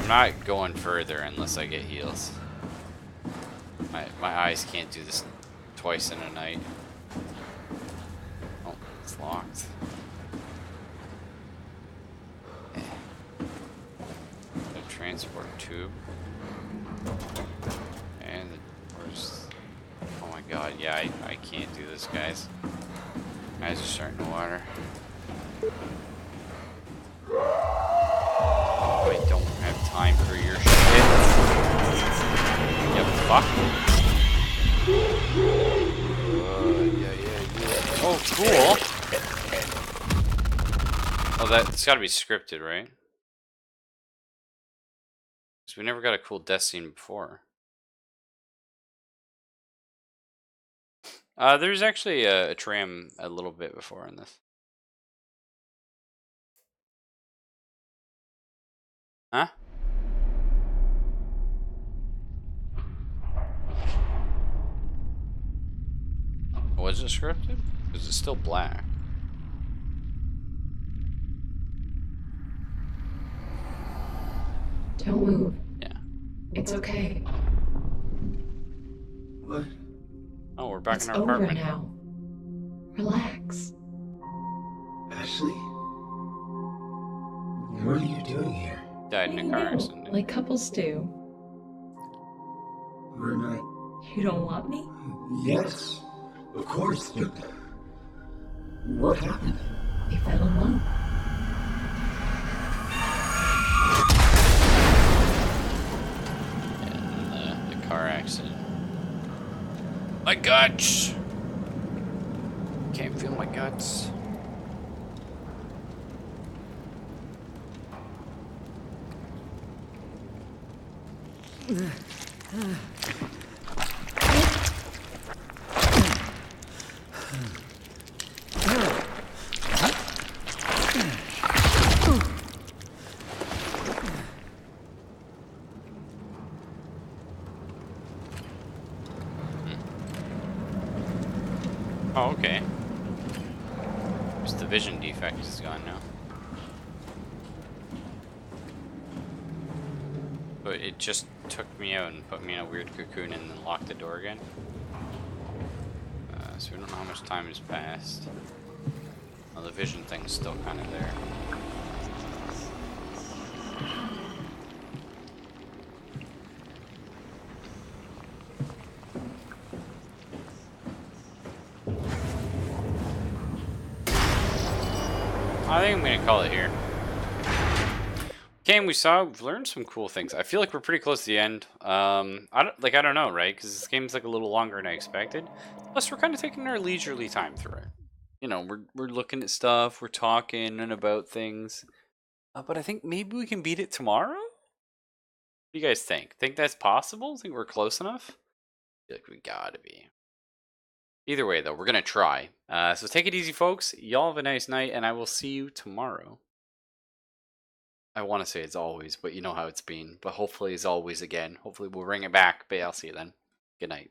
I'm not going further unless I get heals. My eyes can't do this twice in a night. Oh, it's locked. The transport tube. And the doors. Oh my god, yeah, I can't do this, guys. Eyes are starting to water. I don't have time for your shit. Yep, fuck. Yeah. Oh, cool. Oh, that's gotta be scripted, right? Because we never got a cool death scene before. There's actually a tram a little bit before in this. Huh? Was it scripted? Because it's still black. Don't move. Yeah. It's okay. What? Oh, we're back It's in our over apartment. now. Relax. Ashley? What are you doing here? Died in a car accident. Like couples do. We're not... You don't want me? Yes, of course, but... What happened? We fell in love. And the car accident. My guts! Can't feel my guts. Oh, okay. Just the vision defect is gone now. But it just took me out and put me in a weird cocoon and then locked the door again. So we don't know how much time has passed. Well, the vision thing's still kind of there. I think I'm gonna call it here. Okay, and we've learned some cool things. I feel like we're pretty close to the end. I don't know, right? Because this game's like a little longer than I expected. Plus, we're kind of taking our leisurely time through it. You know, we're looking at stuff, we're talking and about things. But I think maybe we can beat it tomorrow. What do you guys think? Think that's possible? Think we're close enough? I feel like we gotta be. Either way, though, we're gonna try. So take it easy, folks. Y'all have a nice night, and I will see you tomorrow. I want to say it's always, but you know how it's been. But hopefully it's always again. Hopefully we'll bring it back. But yeah, I'll see you then. Good night.